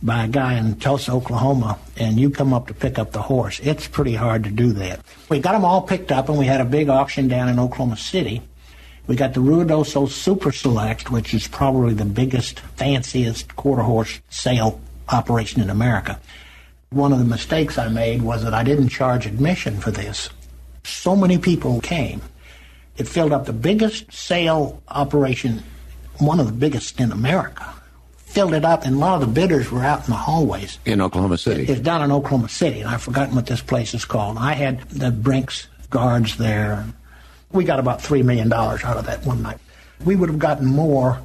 by a guy in Tulsa, Oklahoma, and you come up to pick up the horse. It's pretty hard to do that. We got them all picked up, and we had a big auction down in Oklahoma City. We got the Ruidoso Super Select, which is probably the biggest, fanciest quarter-horse sale operation in America. One of the mistakes I made was that I didn't charge admission for this. So many people came. It filled up the biggest sale operation, one of the biggest in America. Filled it up, and a lot of the bidders were out in the hallways. In Oklahoma City? It's down in Oklahoma City, and I've forgotten what this place is called. I had the Brinks guards there. We got about $3 million out of that one night. We would have gotten more,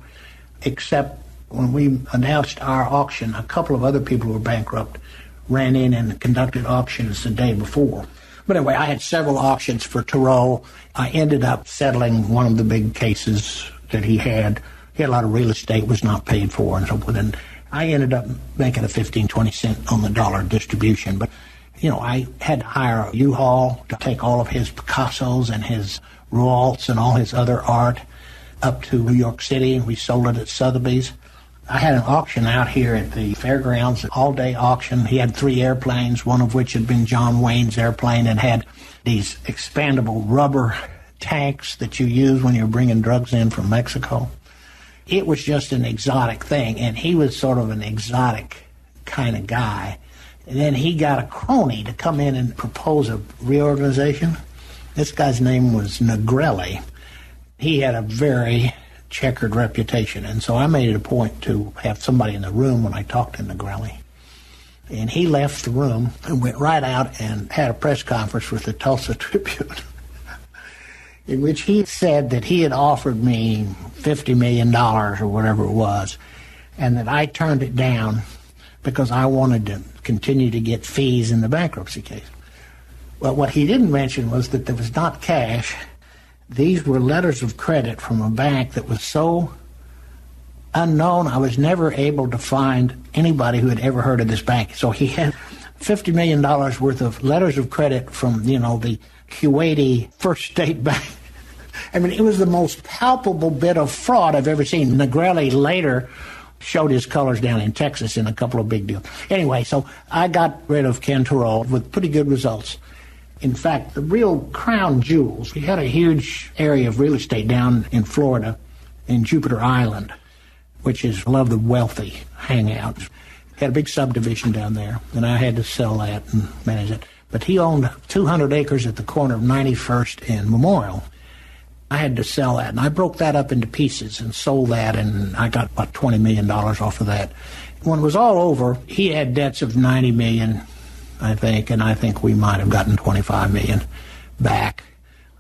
except when we announced our auction, a couple of other people who were bankrupt ran in and conducted auctions the day before. But anyway, I had several auctions for Thoreau. I ended up settling one of the big cases that he had. He had a lot of real estate, was not paid for, and so forth. And I ended up making a 15, 20 cent on the dollar distribution. But, you know, I had to hire a U-Haul to take all of his Picassos and his Rouaults and all his other art up to New York City. We sold it at Sotheby's. I had an auction out here at the fairgrounds, an all-day auction. He had 3 airplanes, one of which had been John Wayne's airplane, and had these expandable rubber tanks that you use when you're bringing drugs in from Mexico. It was just an exotic thing, and he was sort of an exotic kind of guy. And then he got a crony to come in and propose a reorganization. This guy's name was Negrelli. He had a very checkered reputation, and so I made it a point to have somebody in the room when I talked to Negrelli. And he left the room and went right out and had a press conference with the Tulsa Tribune in which he said that he had offered me $50 million or whatever it was, and that I turned it down because I wanted to continue to get fees in the bankruptcy case. Well, what he didn't mention was that there was not cash. These were letters of credit from a bank that was so unknown, I was never able to find anybody who had ever heard of this bank. So he had $50 million worth of letters of credit from, you know, the Kuwaiti First State Bank. I mean, it was the most palpable bit of fraud I've ever seen. Negrelli later showed his colors down in Texas in a couple of big deals. Anyway, so I got rid of Ken Thoreau with pretty good results. In fact, the real crown jewels, we had a huge area of real estate down in Florida, in Jupiter Island, which is one of the wealthy hangouts. Had a big subdivision down there, and I had to sell that and manage it. But he owned 200 acres at the corner of 91st and Memorial. I had to sell that, and I broke that up into pieces and sold that, and I got about $20 million off of that. When it was all over, he had debts of $90 million, I think, and I think we might have gotten $25 million back.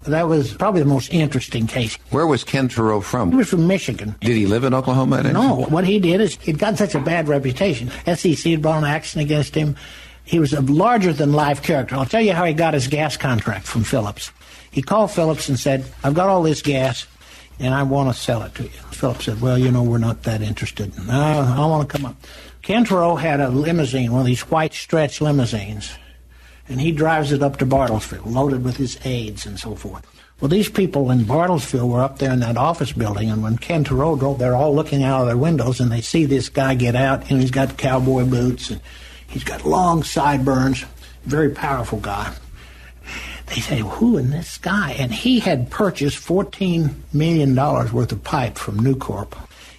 That was probably the most interesting case. Where was Ken Thoreau from? He was from Michigan. Did he live in Oklahoma? No. What he did is he'd gotten such a bad reputation. SEC had brought an action against him. He was a larger-than-life character. I'll tell you how he got his gas contract from Phillips. He called Phillips and said, I've got all this gas, and I want to sell it to you. Phillips said, well, you know, we're not that interested. I want to come up. Ken Thoreau had a limousine, one of these white stretch limousines, and he drives it up to Bartlesville, loaded with his aides and so forth. Well, these people in Bartlesville were up there in that office building, and when Ken Thoreau drove, they're all looking out of their windows, and they see this guy get out, and he's got cowboy boots, and he's got long sideburns, very powerful guy. They say, who in this guy? And he had purchased $14 million worth of pipe from New Corp,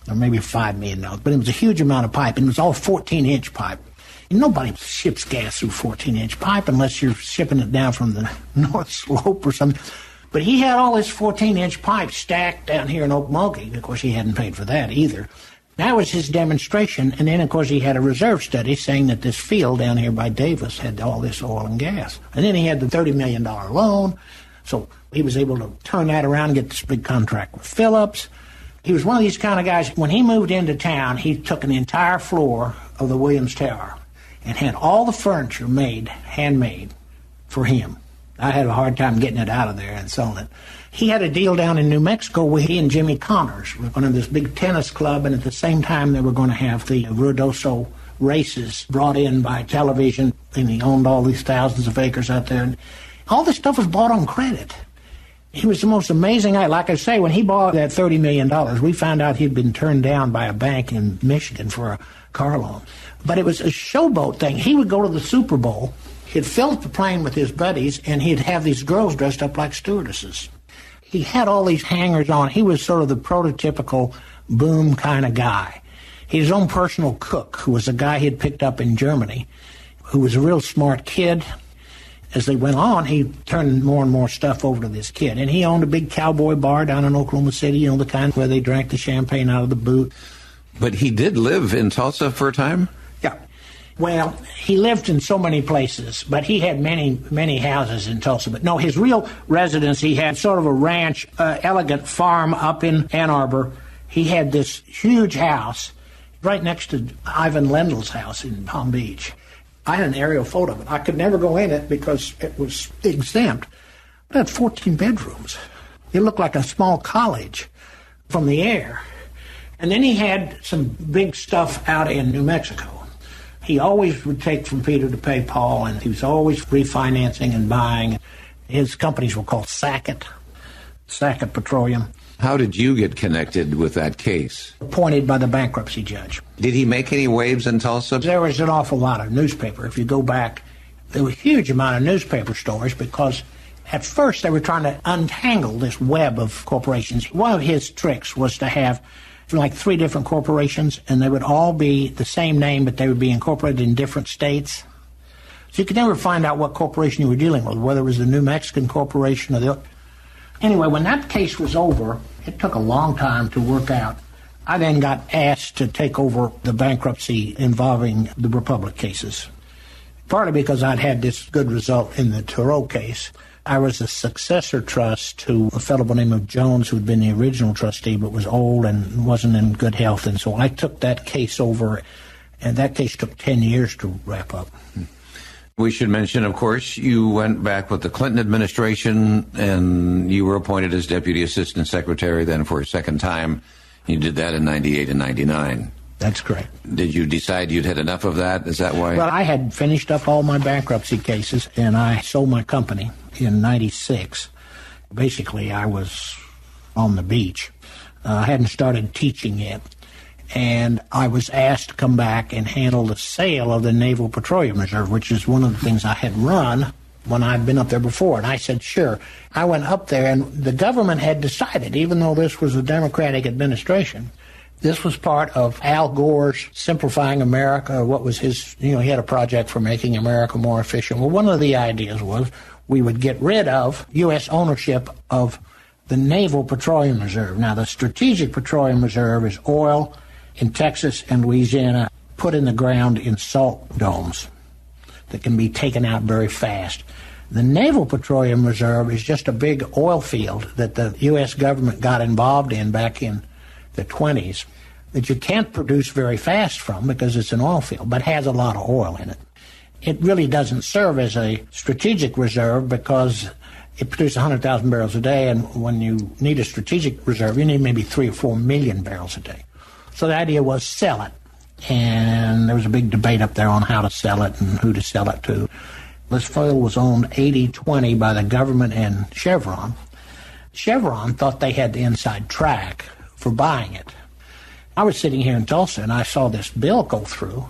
or maybe $5 million, but it was a huge amount of pipe, and it was all 14-inch pipe. Nobody ships gas through 14-inch pipe unless you're shipping it down from the North Slope or something. But he had all his 14-inch pipes stacked down here in Okmulgee. Of course, he hadn't paid for that either. That was his demonstration. And then, of course, he had a reserve study saying that this field down here by Davis had all this oil and gas. And then he had the $30 million loan. So he was able to turn that around and get this big contract with Phillips. He was one of these kind of guys. When he moved into town, he took an entire floor of the Williams Tower and had all the furniture made, handmade, for him. I had a hard time getting it out of there and selling it. He had a deal down in New Mexico where he and Jimmy Connors were going to have this big tennis club, and at the same time they were going to have the Ruidoso races brought in by television, and he owned all these thousands of acres out there. And all this stuff was bought on credit. He was the most amazing guy. Like I say, when he bought that $30 million, we found out he'd been turned down by a bank in Michigan for a car loan. But it was a showboat thing. He would go to the Super Bowl, he'd fill up the plane with his buddies, and he'd have these girls dressed up like stewardesses. He had all these hangers on. He was sort of the prototypical boom kind of guy. He had his own personal cook, who was a guy he'd picked up in Germany, who was a real smart kid. As they went on, he turned more and more stuff over to this kid. And he owned a big cowboy bar down in Oklahoma City, you know, the kind where they drank the champagne out of the boot. But he did live in Tulsa for a time? Yeah. Well, he lived in so many places, but he had many, many houses in Tulsa. But no, his real residence, he had sort of a ranch, elegant farm up in Ann Arbor. He had this huge house right next to Ivan Lendl's house in Palm Beach. I had an aerial photo of it. I could never go in it because it was exempt. It had 14 bedrooms. It looked like a small college from the air. And then he had some big stuff out in New Mexico. He always would take from Peter to pay Paul, and he was always refinancing and buying. His companies were called Sackett Petroleum. How did you get connected with that case? Appointed by the bankruptcy judge. Did he make any waves in Tulsa? There was an awful lot of newspaper. If you go back, there was a huge amount of newspaper stories because at first they were trying to untangle this web of corporations. One of his tricks was to have like 3 different corporations, and they would all be the same name, but they would be incorporated in different states. So you could never find out what corporation you were dealing with, whether it was the New Mexican corporation or the... Anyway, when that case was over, it took a long time to work out. I then got asked to take over the bankruptcy involving the Republic cases, partly because I'd had this good result in the Thoreau case. I was a successor trust to a fellow by the name of Jones, who had been the original trustee but was old and wasn't in good health, and so I took that case over, and that case took 10 years to wrap up. We should mention, of course, you went back with the Clinton administration, and you were appointed as Deputy Assistant Secretary then for a second time. You did that in 98 and 99. That's correct. Did you decide you'd had enough of that? Is that why? Well, I had finished up all my bankruptcy cases, and I sold my company in 96. Basically, I was on the beach. I hadn't started teaching yet. And I was asked to come back and handle the sale of the Naval Petroleum Reserve, which is one of the things I had run when I'd been up there before. And I said, sure. I went up there, and the government had decided, even though this was a Democratic administration, this was part of Al Gore's Simplifying America, or what was his, he had a project for making America more efficient. Well, one of the ideas was we would get rid of U.S. ownership of the Naval Petroleum Reserve. Now, the Strategic Petroleum Reserve is oil in Texas and Louisiana, put in the ground in salt domes that can be taken out very fast. The Naval Petroleum Reserve is just a big oil field that the U.S. government got involved in back in the 20s that you can't produce very fast from because it's an oil field, but has a lot of oil in it. It really doesn't serve as a strategic reserve because it produces 100,000 barrels a day, and when you need a strategic reserve, you need maybe 3 or 4 million barrels a day. So the idea was sell it, and there was a big debate up there on how to sell it and who to sell it to. This field was owned 80-20 by the government and Chevron. Chevron thought they had the inside track for buying it. I was sitting here in Tulsa, and I saw this bill go through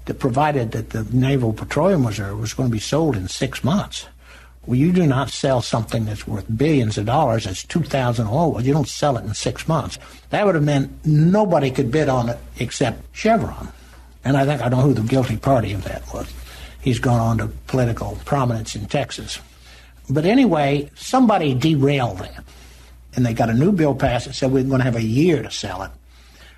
that provided that the Naval Petroleum Reserve was going to be sold in 6 months. Well, you do not sell something that's worth billions of dollars, that's 2,000 oil wells. You don't sell it in 6 months. That would have meant nobody could bid on it except Chevron. And I think I know who the guilty party of that was. He's gone on to political prominence in Texas. But anyway, somebody derailed that. And they got a new bill passed that said we were going to have a year to sell it.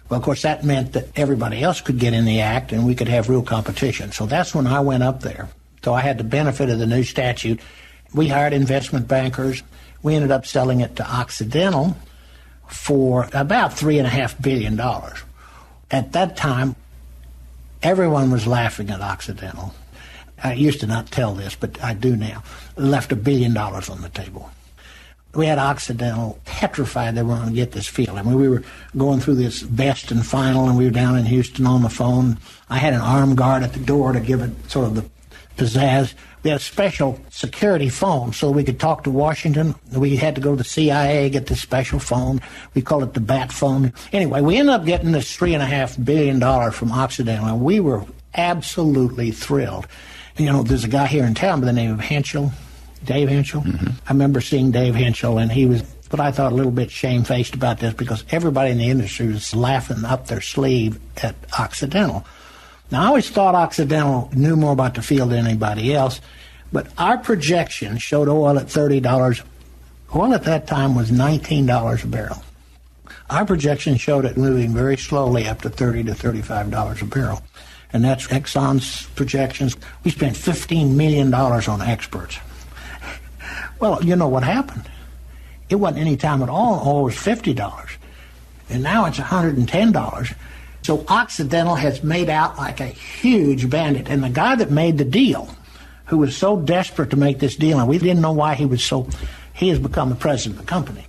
Well, of course, that meant that everybody else could get in the act and we could have real competition. So that's when I went up there. So I had the benefit of the new statute. We hired investment bankers. We ended up selling it to Occidental for about $3.5 billion. At that time, everyone was laughing at Occidental. I used to not tell this, but I do now. Left $1 billion on the table. We had Occidental petrified they were going to get this field. I mean, we were going through this best and final, and we were down in Houston on the phone. I had an armed guard at the door to give it sort of the pizzazz. We had a special security phone so we could talk to Washington. We had to go to the CIA, get this special phone. We called it the bat phone. Anyway, we ended up getting this $3.5 billion from Occidental, and we were absolutely thrilled. You know, there's a guy here in town by the name of Henschel, Dave Henschel. Mm-hmm. I remember seeing Dave Henschel, and he was, what I thought, a little bit shamefaced about this because everybody in the industry was laughing up their sleeve at Occidental. Now, I always thought Occidental knew more about the field than anybody else, but our projection showed oil at $30. Oil at that time was $19 a barrel. Our projection showed it moving very slowly up to $30 to $35 a barrel. And that's Exxon's projections. We spent $15 million on experts. Well, you know what happened? It wasn't any time at all. Oil was $50. And now it's $110. So Occidental has made out like a huge bandit. And the guy that made the deal, who was so desperate to make this deal, and we didn't know why he has become the president of the company.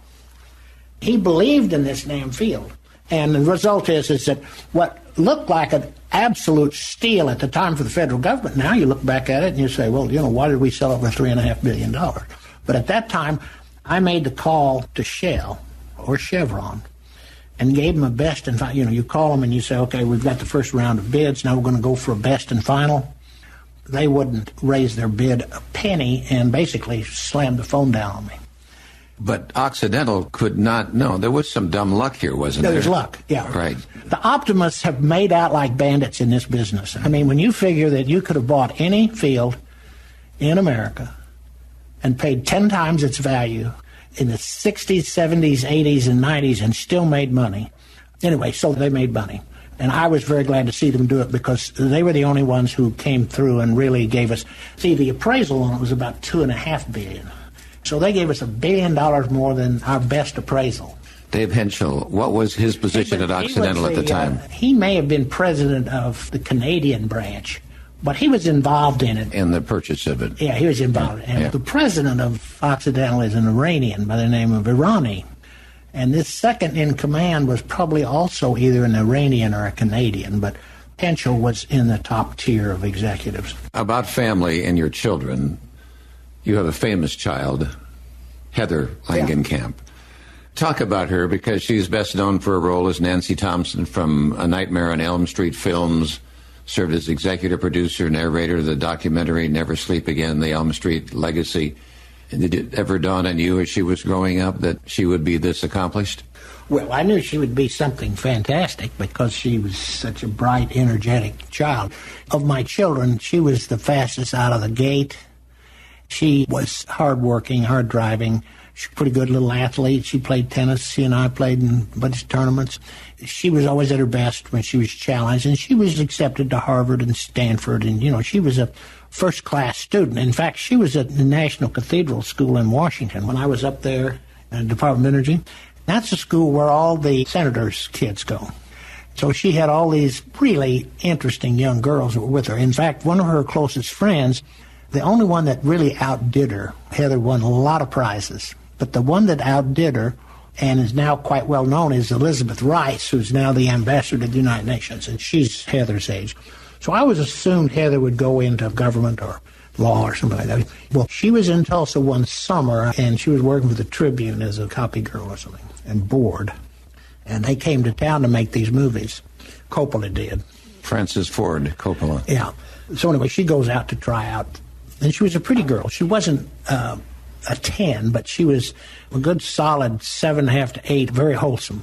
He believed in this damn field. And the result is that what looked like an absolute steal at the time for the federal government, now you look back at it and you say, well, you know, why did we sell it for $3.5 billion? But at that time, I made the call to Shell or Chevron and gave them a best and final. You know, you call them and you say, okay, we've got the first round of bids. Now we're going to go for a best and final. They wouldn't raise their bid a penny and basically slammed the phone down on me. But Occidental could not know. There was some dumb luck here, wasn't there? There's luck, yeah. Right. The optimists have made out like bandits in this business. I mean, when you figure that you could have bought any field in America and paid 10 times its value in the 60s, 70s, 80s, and 90s and still made money. Anyway, so they made money. And I was very glad to see them do it because they were the only ones who came through and really gave us... See, the appraisal on it was about $2.5 billion. So they gave us $1 billion more than our best appraisal. Dave Henschel, what was his position at Occidental at the time? He may have been president of the Canadian branch, but he was involved in it. In the purchase of it. Yeah, he was involved. And yeah. The president of Occidental is an Iranian by the name of Irani. And this second in command was probably also either an Iranian or a Canadian, but Henschel was in the top tier of executives. About family and your children, you have a famous child, Heather Langenkamp. Yeah. Talk about her because she's best known for a role as Nancy Thompson from A Nightmare on Elm Street films, served as executive producer, narrator of the documentary Never Sleep Again, The Elm Street Legacy. Did it ever dawn on you as she was growing up that she would be this accomplished? Well, I knew she would be something fantastic because she was such a bright, energetic child. Of my children, she was the fastest out of the gate. She was hardworking, hard driving. She's a pretty good little athlete. She played tennis. She and I played in a bunch of tournaments. She was always at her best when she was challenged, and she was accepted to Harvard and Stanford, and, you know, she was a first-class student. In fact, she was at the National Cathedral School in Washington when I was up there in the Department of Energy. That's the school where all the senators' kids go. So she had all these really interesting young girls that were with her. In fact, one of her closest friends, the only one that really outdid her, Heather won a lot of prizes, but the one that outdid her and is now quite well known is Elizabeth Rice, who's now the ambassador to the United Nations, and she's Heather's age. So I always assumed Heather would go into government or law or something like that. Well, she was in Tulsa one summer, and she was working for the Tribune as a copy girl or something, and bored. And they came to town to make these movies. Coppola did. Francis Ford Coppola. Yeah. So anyway, she goes out to try out. And she was a pretty girl. She wasn't a 10, but she was a good solid 7.5 to 8, very wholesome.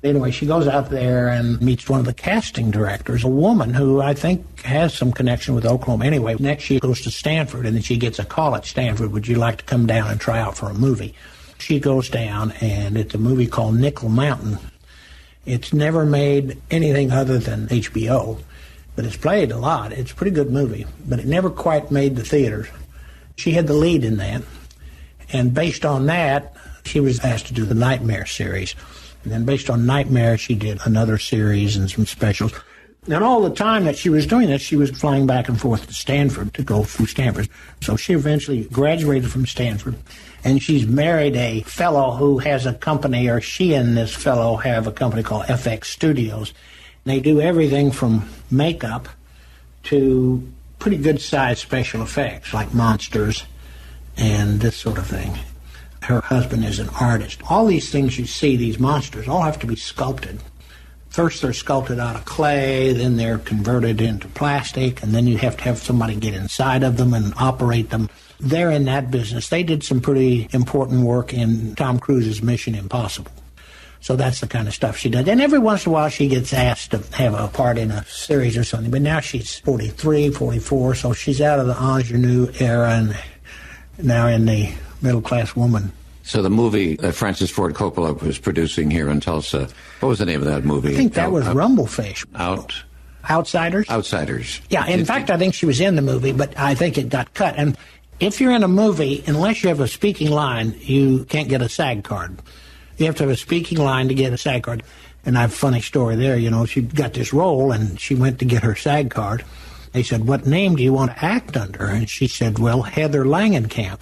Anyway, she goes out there and meets one of the casting directors, a woman who I think has some connection with Oklahoma. Anyway, next she goes to Stanford, and then she gets a call at Stanford, would you like to come down and try out for a movie? She goes down, and it's a movie called Nickel Mountain. It's never made anything other than HBO, but it's played a lot. It's a pretty good movie, but it never quite made the theaters. She had the lead in that, and based on that, she was asked to do the Nightmare series. And then based on Nightmare, she did another series and some specials. And all the time that she was doing this, she was flying back and forth to Stanford to go through Stanford. So she eventually graduated from Stanford, and she's married a fellow who has a company, or she and this fellow have a company called FX Studios. And they do everything from makeup to pretty good-sized special effects, like monsters and this sort of thing. Her husband is an artist. All these things you see, these monsters, all have to be sculpted. First they're sculpted out of clay, then they're converted into plastic, and then you have to have somebody get inside of them and operate them. They're in that business. They did some pretty important work in Tom Cruise's Mission Impossible. So that's the kind of stuff she does. And every once in a while she gets asked to have a part in a series or something. But now she's 43, 44, so she's out of the ingenue era and now in the middle-class woman. So the movie that Francis Ford Coppola was producing here in Tulsa, what was the name of that movie? I think that was Rumblefish. Outsiders? Outsiders. Yeah, in fact, I think she was in the movie, but I think it got cut. And if you're in a movie, unless you have a speaking line, you can't get a SAG card. You have to have a speaking line to get a SAG card. And I have a funny story there. You know, she got this role, and she went to get her SAG card. They said, what name do you want to act under? And she said, well, Heather Langenkamp.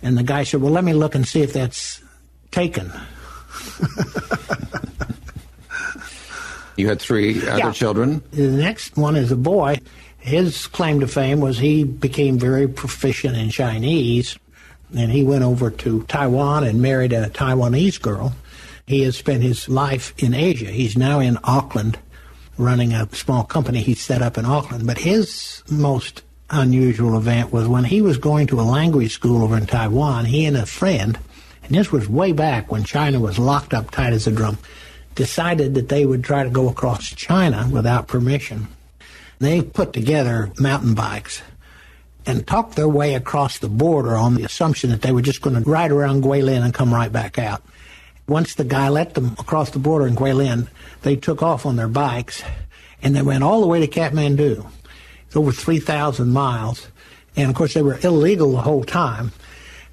And the guy said, well, let me look and see if that's taken. You had three other children? The next one is a boy. His claim to fame was he became very proficient in Chinese, and he went over to Taiwan and married a Taiwanese girl. He has spent his life in Asia. He's now in Auckland, running a small company he set up in Auckland. But his most unusual event was when he was going to a language school over in Taiwan. He and a friend, and this was way back when China was locked up tight as a drum, decided that they would try to go across China without permission. They put together mountain bikes and talked their way across the border on the assumption that they were just going to ride around Guilin and come right back out. Once the guy let them across the border in Guilin, they took off on their bikes, and they went all the way to Kathmandu. Over 3,000 miles, and of course they were illegal the whole time.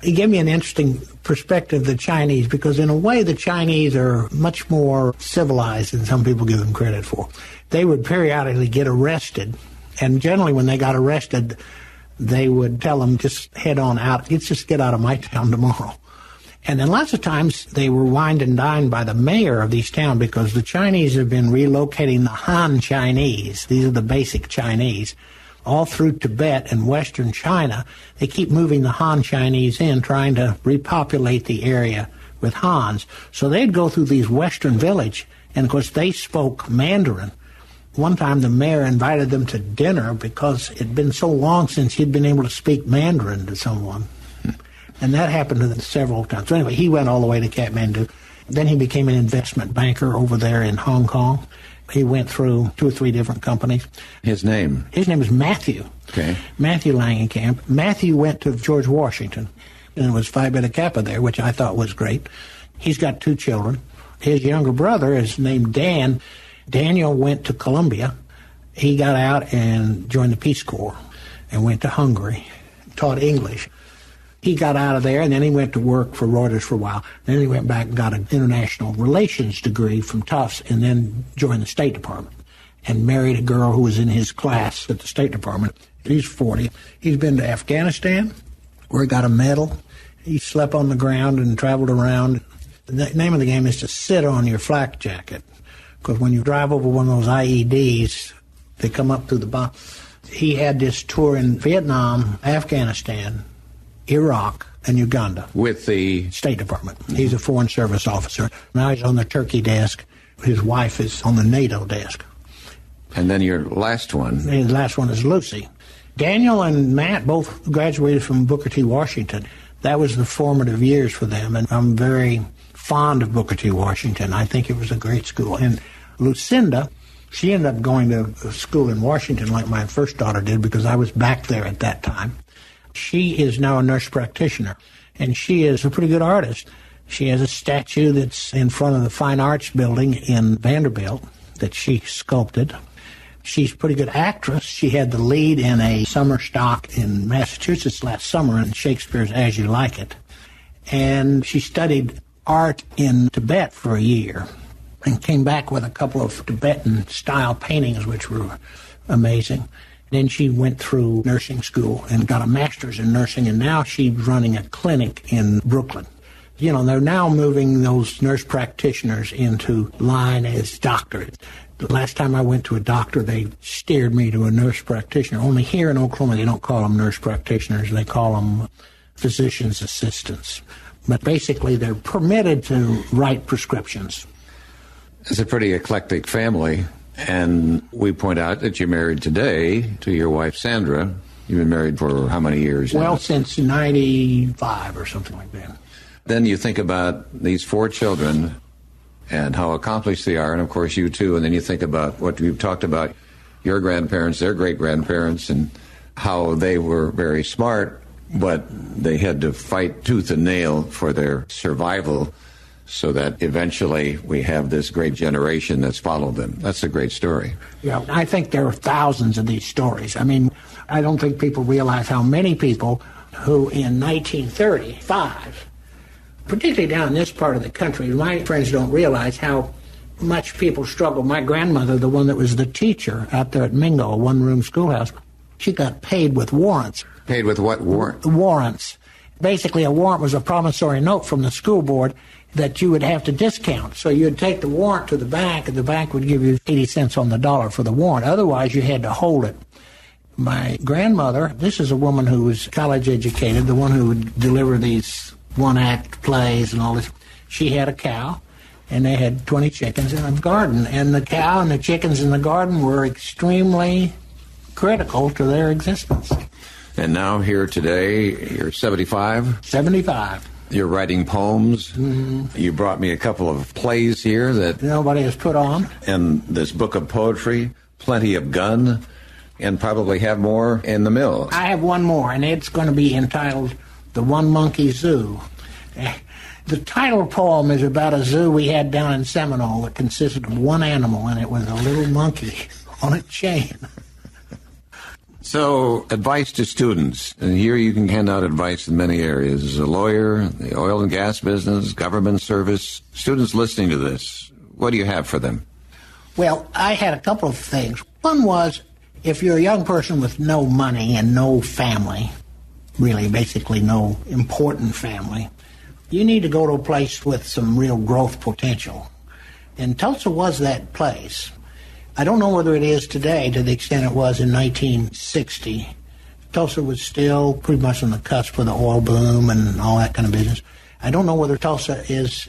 It gave me an interesting perspective of the Chinese, because in a way the Chinese are much more civilized than some people give them credit for. They would periodically get arrested, and generally when they got arrested, they would tell them, just head on out, let's just get out of my town tomorrow. And then lots of times they were wined and dined by the mayor of these towns, because the Chinese have been relocating the Han Chinese. These are the basic Chinese. All through Tibet and western China, they keep moving the Han Chinese in, trying to repopulate the area with Hans. So they'd go through these western villages, and of course they spoke Mandarin. One time the mayor invited them to dinner because it had been so long since he'd been able to speak Mandarin to someone. And that happened to them several times. So anyway, he went all the way to Kathmandu. Then he became an investment banker over there in Hong Kong. He went through 2 or 3 different companies. His name? His name is Matthew. Okay. Matthew Langenkamp. Matthew went to George Washington, and it was Phi Beta Kappa there, which I thought was great. He's got 2 children. His younger brother is named Dan. Daniel went to Columbia. He got out and joined the Peace Corps and went to Hungary, taught English. He got out of there, and then he went to work for Reuters for a while. Then he went back and got an international relations degree from Tufts, and then joined the State Department and married a girl who was in his class at the State Department. He's 40. He's been to Afghanistan, where he got a medal. He slept on the ground and traveled around. The name of the game is to sit on your flak jacket, because when you drive over one of those IEDs, they come up through the bottom. He had this tour in Vietnam, Afghanistan, Iraq, and Uganda. With the State Department. He's a Foreign Service officer. Now he's on the Turkey desk. His wife is on the NATO desk. And then your last one. His last one is Lucy. Daniel and Matt both graduated from Booker T. Washington. That was the formative years for them, and I'm very fond of Booker T. Washington. I think it was a great school. And Lucinda, she ended up going to school in Washington like my first daughter did because I was back there at that time. She is now a nurse practitioner, and she is a pretty good artist. She has a statue that's in front of the Fine Arts Building in Vanderbilt that she sculpted. She's a pretty good actress. She had the lead in a summer stock in Massachusetts last summer in Shakespeare's As You Like It. And she studied art in Tibet for a year and came back with a couple of Tibetan-style paintings, which were amazing. Then she went through nursing school and got a master's in nursing, and now she's running a clinic in Brooklyn. You know, they're now moving those nurse practitioners into line as doctors. The last time I went to a doctor, they steered me to a nurse practitioner. Only here in Oklahoma, they don't call them nurse practitioners. They call them physician's assistants. But basically, they're permitted to write prescriptions. It's a pretty eclectic family, and we point out that you're married today to your wife, Sandra. You've been married for how many years? Well, since 95 or something like that. Then you think about these 4 children and how accomplished they are, and of course you too, and then you think about what we've talked about, your grandparents, their great-grandparents, and how they were very smart, but they had to fight tooth and nail for their survival so that eventually we have this great generation that's followed them. That's a great story. Yeah, I think there are thousands of these stories. I mean, I don't think people realize how many people who in 1935, particularly down in this part of the country, my friends don't realize how much people struggle. My grandmother, the one that was the teacher out there at Mingo, a one-room schoolhouse, she got paid with warrants. Paid with what warrant? Warrants. Basically, a warrant was a promissory note from the school board that you would have to discount. So you'd take the warrant to the bank, and the bank would give you 80 cents on the dollar for the warrant. Otherwise, you had to hold it. My grandmother, this is a woman who was college educated, the one who would deliver these one-act plays and all this. She had a cow, and they had 20 chickens in a garden. And the cow and the chickens in the garden were extremely critical to their existence. And now here today, you're 75? 75. You're writing poems. Mm-hmm. You brought me a couple of plays here that nobody has put on. And this book of poetry, plenty of gun, and probably have more in the mill. I have one more, and it's going to be entitled The One Monkey Zoo. The title poem is about a zoo we had down in Seminole that consisted of one animal, and it was a little monkey on a chain. So, advice to students. And here you can hand out advice in many areas. As a lawyer, the oil and gas business, government service. Students listening to this, what do you have for them? Well, I had a couple of things. One was, if you're a young person with no money and no family, really basically no important family, you need to go to a place with some real growth potential. And Tulsa was that place. I don't know whether it is today to the extent it was in 1960. Tulsa was still pretty much on the cusp of the oil boom and all that kind of business. I don't know whether Tulsa is,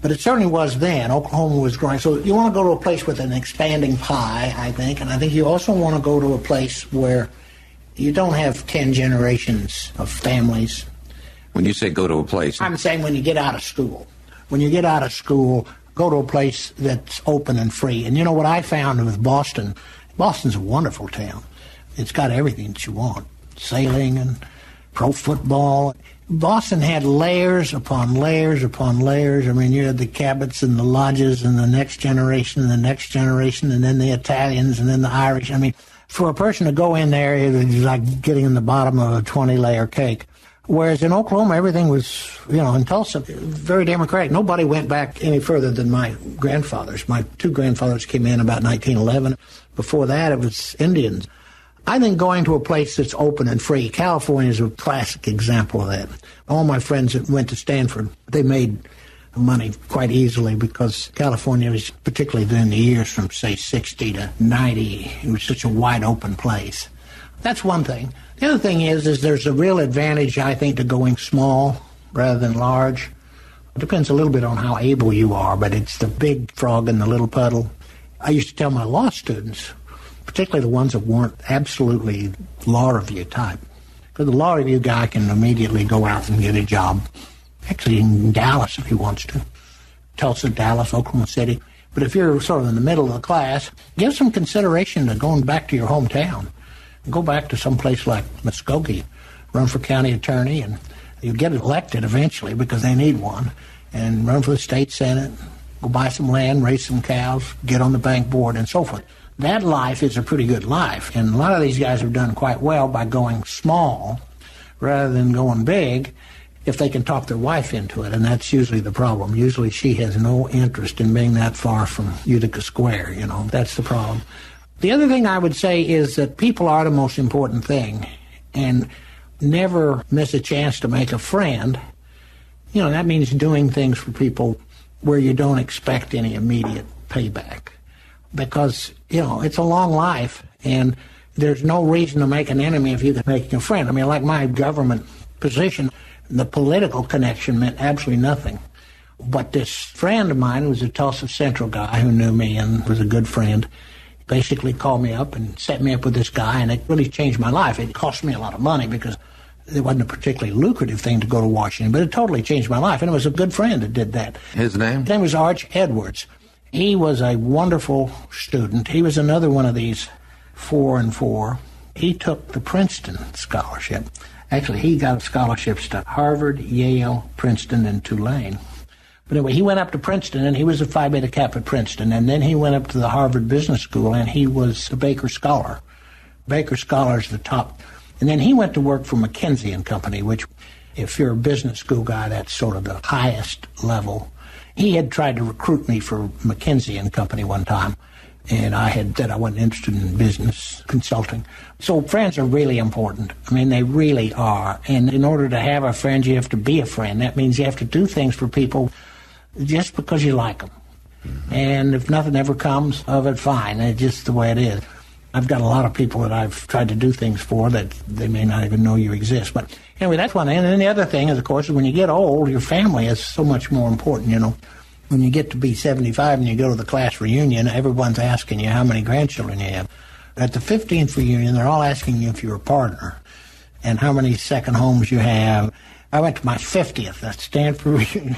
but it certainly was then. Oklahoma was growing. So you want to go to a place with an expanding pie, I think, and I think you also want to go to a place where you don't have 10 generations of families. When you say go to a place, I'm saying when you get out of school. When you get out of school, go to a place that's open and free. And you know what I found with Boston? Boston's a wonderful town. It's got everything that you want. Sailing and pro football. Boston had layers upon layers upon layers. I mean, you had the Cabots and the Lodges and the next generation and the next generation and then the Italians and then the Irish. I mean, for a person to go in there, it was like getting in the bottom of a 20-layer cake. Whereas in Oklahoma, everything was, in Tulsa, very democratic. Nobody went back any further than my grandfathers. My 2 grandfathers came in about 1911. Before that, it was Indians. I think going to a place that's open and free, California is a classic example of that. All my friends that went to Stanford, they made money quite easily because California was, particularly during the years from, say, 60 to 90, it was such a wide open place. That's one thing. The other thing is there's a real advantage, I think, to going small rather than large. It depends a little bit on how able you are, but it's the big frog in the little puddle. I used to tell my law students, particularly the ones that weren't absolutely law review type, because the law review guy can immediately go out and get a job, actually in Dallas if he wants to. Tulsa, Dallas, Oklahoma City. But if you're sort of in the middle of the class, give some consideration to going back to your hometown. Go back to some place like Muskogee, run for county attorney, and you get elected eventually because they need one, and run for the state senate, go buy some land, raise some cows, get on the bank board, and so forth. That life is a pretty good life, and a lot of these guys have done quite well by going small rather than going big if they can talk their wife into it, and that's usually the problem. Usually she has no interest in being that far from Utica Square, That's the problem. The other thing I would say is that people are the most important thing, and never miss a chance to make a friend. That means doing things for people where you don't expect any immediate payback. Because, it's a long life, and there's no reason to make an enemy if you can make a friend. I mean, like my government position, the political connection meant absolutely nothing. But this friend of mine was a Tulsa Central guy who knew me and was a good friend, basically called me up and set me up with this guy, and it really changed my life. It cost me a lot of money because it wasn't a particularly lucrative thing to go to Washington, but it totally changed my life, and it was a good friend that did that. His name? His name was Arch Edwards. He was a wonderful student. He was another one of these 4 and 4. He took the Princeton scholarship. Actually, he got scholarships to Harvard, Yale, Princeton, and Tulane. But anyway, he went up to Princeton, and he was a Phi Beta Kappa at Princeton, and then he went up to the Harvard Business School, and he was a Baker Scholar. Baker Scholar is the top. And then he went to work for McKinsey & Company, which, if you're a business school guy, that's sort of the highest level. He had tried to recruit me for McKinsey & Company one time, and I had said I wasn't interested in business consulting. So friends are really important. I mean, they really are. And in order to have a friend, you have to be a friend. That means you have to do things for people just because you like them. Mm-hmm. And if nothing ever comes of it, fine. It's just the way it is. I've got a lot of people that I've tried to do things for that they may not even know you exist. But anyway, that's one thing. And then the other thing is, of course, when you get old, your family is so much more important, When you get to be 75 and you go to the class reunion, everyone's asking you how many grandchildren you have. At the 15th reunion, they're all asking you if you're a partner and how many second homes you have. I went to my 50th at Stanford reunion.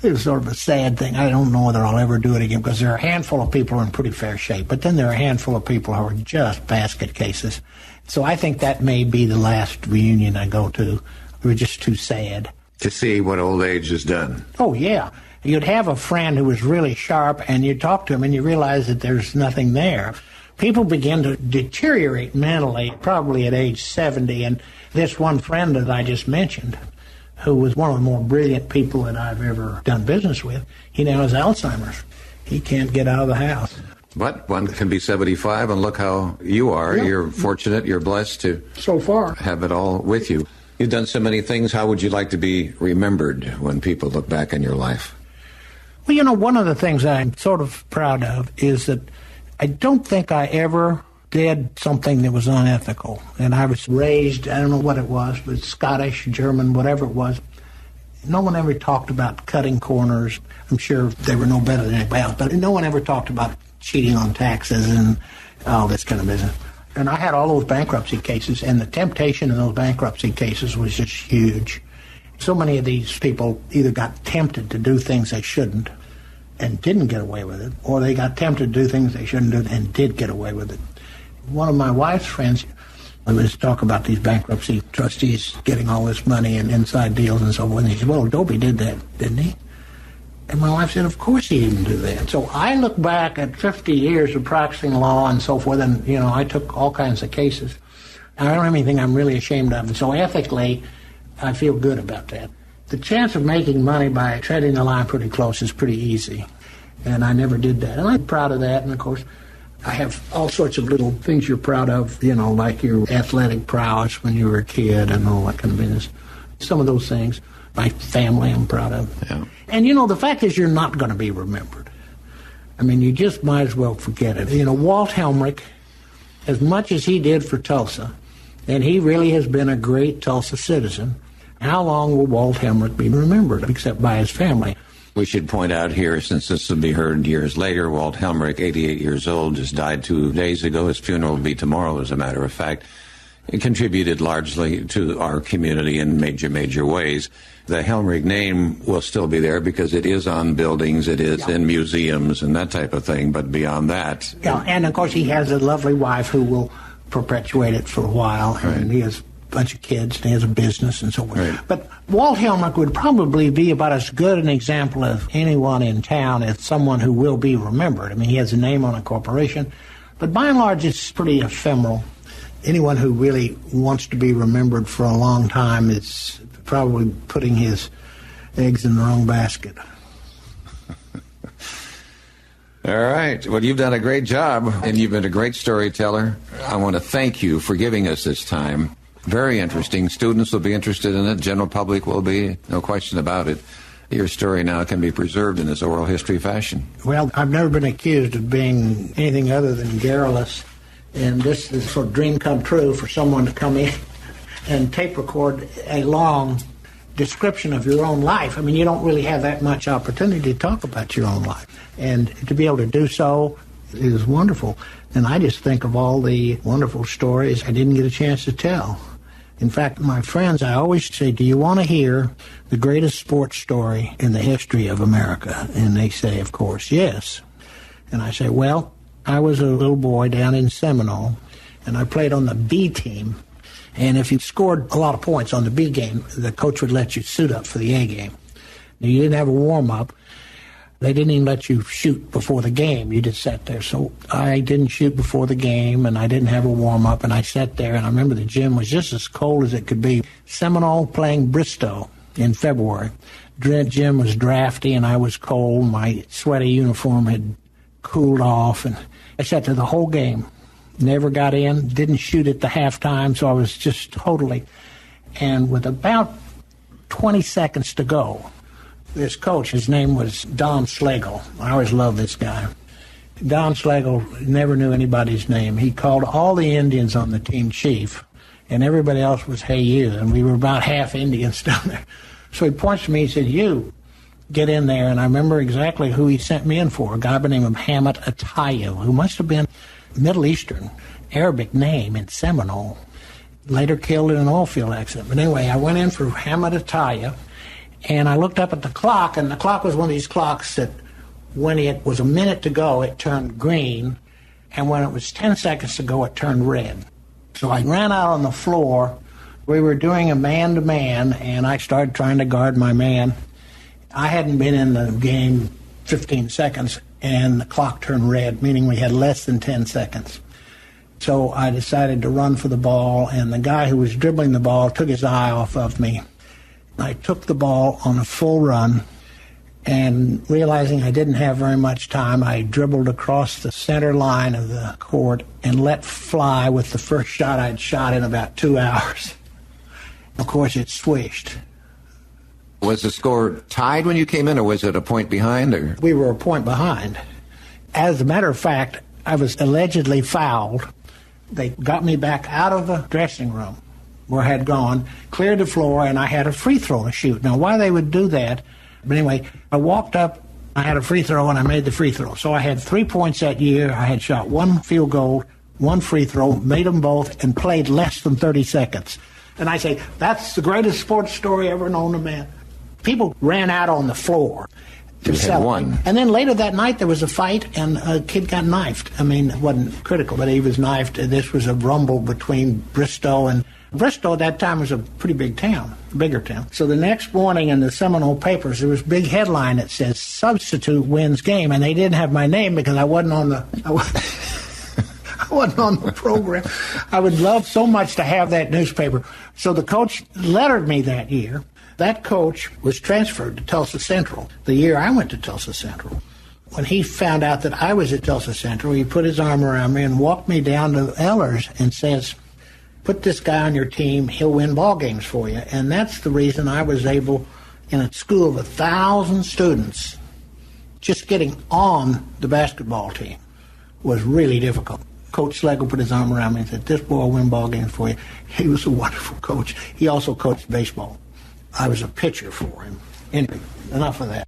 It was sort of a sad thing. I don't know whether I'll ever do it again because there are a handful of people who are in pretty fair shape, but then there are a handful of people who are just basket cases. So I think that may be the last reunion I go to. We're just too sad. To see what old age has done. Oh, yeah. You'd have a friend who was really sharp, and you talk to him, and you realize that there's nothing there. People begin to deteriorate mentally, probably at age 70, and this one friend that I just mentioned, who was one of the more brilliant people that I've ever done business with, he now has Alzheimer's. He can't get out of the house. But one can be 75, and look how you are. Yeah. You're fortunate, you're blessed to so far have it all with you. You've done so many things. How would you like to be remembered when people look back on your life? Well, one of the things I'm sort of proud of is that I don't think I ever did something that was unethical. And I was raised, I don't know what it was, but Scottish, German, whatever it was. No one ever talked about cutting corners. I'm sure they were no better than anybody else, but no one ever talked about cheating on taxes and all this kind of business. And I had all those bankruptcy cases, and the temptation in those bankruptcy cases was just huge. So many of these people either got tempted to do things they shouldn't and didn't get away with it, or they got tempted to do things they shouldn't do and did get away with it. One of my wife's friends was talk about these bankruptcy trustees getting all this money and inside deals and so forth. And he said, well, Dobie did that, didn't he? And my wife said, of course he didn't do that. So I look back at 50 years of practicing law and so forth, and, I took all kinds of cases. I don't have anything I'm really ashamed of. And so ethically, I feel good about that. The chance of making money by treading the line pretty close is pretty easy. And I never did that. And I'm proud of that. And, of course, I have all sorts of little things you're proud of, like your athletic prowess when you were a kid and all that kind of business. Some of those things. My family I'm proud of. Yeah. And, the fact is you're not going to be remembered. I mean, you just might as well forget it. Walt Helmrich, as much as he did for Tulsa, and he really has been a great Tulsa citizen, how long will Walt Helmrich be remembered, except by his family? We should point out here, since this will be heard years later, Walt Helmrich, 88 years old, just died 2 days ago. His funeral will be tomorrow, as a matter of fact. contributed largely to our community in major ways. The Helmrich name will still be there because it is on buildings, it is in museums and that type of thing, but beyond that... Yeah, and of course he has a lovely wife who will perpetuate it for a while, and he has a bunch of kids, and he has a business and so on. Right. But Walt Helmrich would probably be about as good an example of anyone in town as someone who will be remembered. I mean, he has a name on a corporation, but by and large it's pretty ephemeral. Anyone who really wants to be remembered for a long time is probably putting his eggs in the wrong basket. All right. Well, you've done a great job, and you've been a great storyteller. I want to thank you for giving us this time. Very interesting. Students will be interested in it. General public will be. No question about it. Your story now can be preserved in this oral history fashion. Well, I've never been accused of being anything other than garrulous. And this is sort of dream come true for someone to come in and tape record a long description of your own life. I mean, you don't really have that much opportunity to talk about your own life. And to be able to do so is wonderful. And I just think of all the wonderful stories I didn't get a chance to tell. In fact, my friends, I always say, do you want to hear the greatest sports story in the history of America? And they say, of course, yes. And I say, well, I was a little boy down in Seminole, and I played on the B team. And if you scored a lot of points on the B game, the coach would let you suit up for the A game. Now, you didn't have a warm-up. They didn't even let you shoot before the game. You just sat there. So I didn't shoot before the game, and I didn't have a warm-up, and I sat there, and I remember the gym was just as cold as it could be. Seminole playing Bristow in February. Gym was drafty, and I was cold. My sweaty uniform had cooled off, and I sat there the whole game. Never got in, didn't shoot at the halftime, so I was just totally... And with about 20 seconds to go, this coach, his name was Don Slagle. I always loved this guy. Don Slagle never knew anybody's name. He called all the Indians on the team chief, and everybody else was hey you, and we were about half Indians down there. So he points to me, he said, you, get in there, and I remember exactly who he sent me in for, a guy by the name of Hamid Atayu, who must have been Middle Eastern, Arabic name in Seminole, later killed in an oil field accident. But anyway, I went in for Hamid Atayu, and I looked up at the clock, and the clock was one of these clocks that when it was a minute to go, it turned green, and when it was 10 seconds to go, it turned red. So I ran out on the floor. We were doing a man-to-man, and I started trying to guard my man. I hadn't been in the game 15 seconds, and the clock turned red, meaning we had less than 10 seconds. So I decided to run for the ball, and the guy who was dribbling the ball took his eye off of me. I took the ball on a full run, and realizing I didn't have very much time, I dribbled across the center line of the court and let fly with the first shot I'd shot in about 2 hours. Of course, it swished. Was the score tied when you came in, or was it a point behind? Or? We were a point behind. As a matter of fact, I was allegedly fouled. They got me back out of the dressing room where I had gone, cleared the floor, and I had a free throw to shoot. Now, why they would do that, but anyway, I walked up, I had a free throw, and I made the free throw. So I had 3 points that year. I had shot 1 field goal, 1 free throw, made them both, and played less than 30 seconds. And I say, that's the greatest sports story ever known to man. People ran out on the floor to celebrate. And then later that night there was a fight, and a kid got knifed. I mean, it wasn't critical, but he was knifed. This was a rumble between Bristow and... Bristow at that time was a pretty big town, bigger town. So the next morning in the Seminole papers, there was a big headline that says, substitute wins game. And they didn't have my name because I wasn't on the... I wasn't on the program. I would love so much to have that newspaper. So the coach lettered me that year. That coach was transferred to Tulsa Central the year I went to Tulsa Central. When he found out that I was at Tulsa Central, he put his arm around me and walked me down to Ehlers and says, put this guy on your team, he'll win ball games for you. And that's the reason I was able, in a school of 1,000 students, just getting on the basketball team was really difficult. Coach Slagle put his arm around me and said, this boy will win ball games for you. He was a wonderful coach. He also coached baseball. I was a pitcher for him. Anyway, enough of that.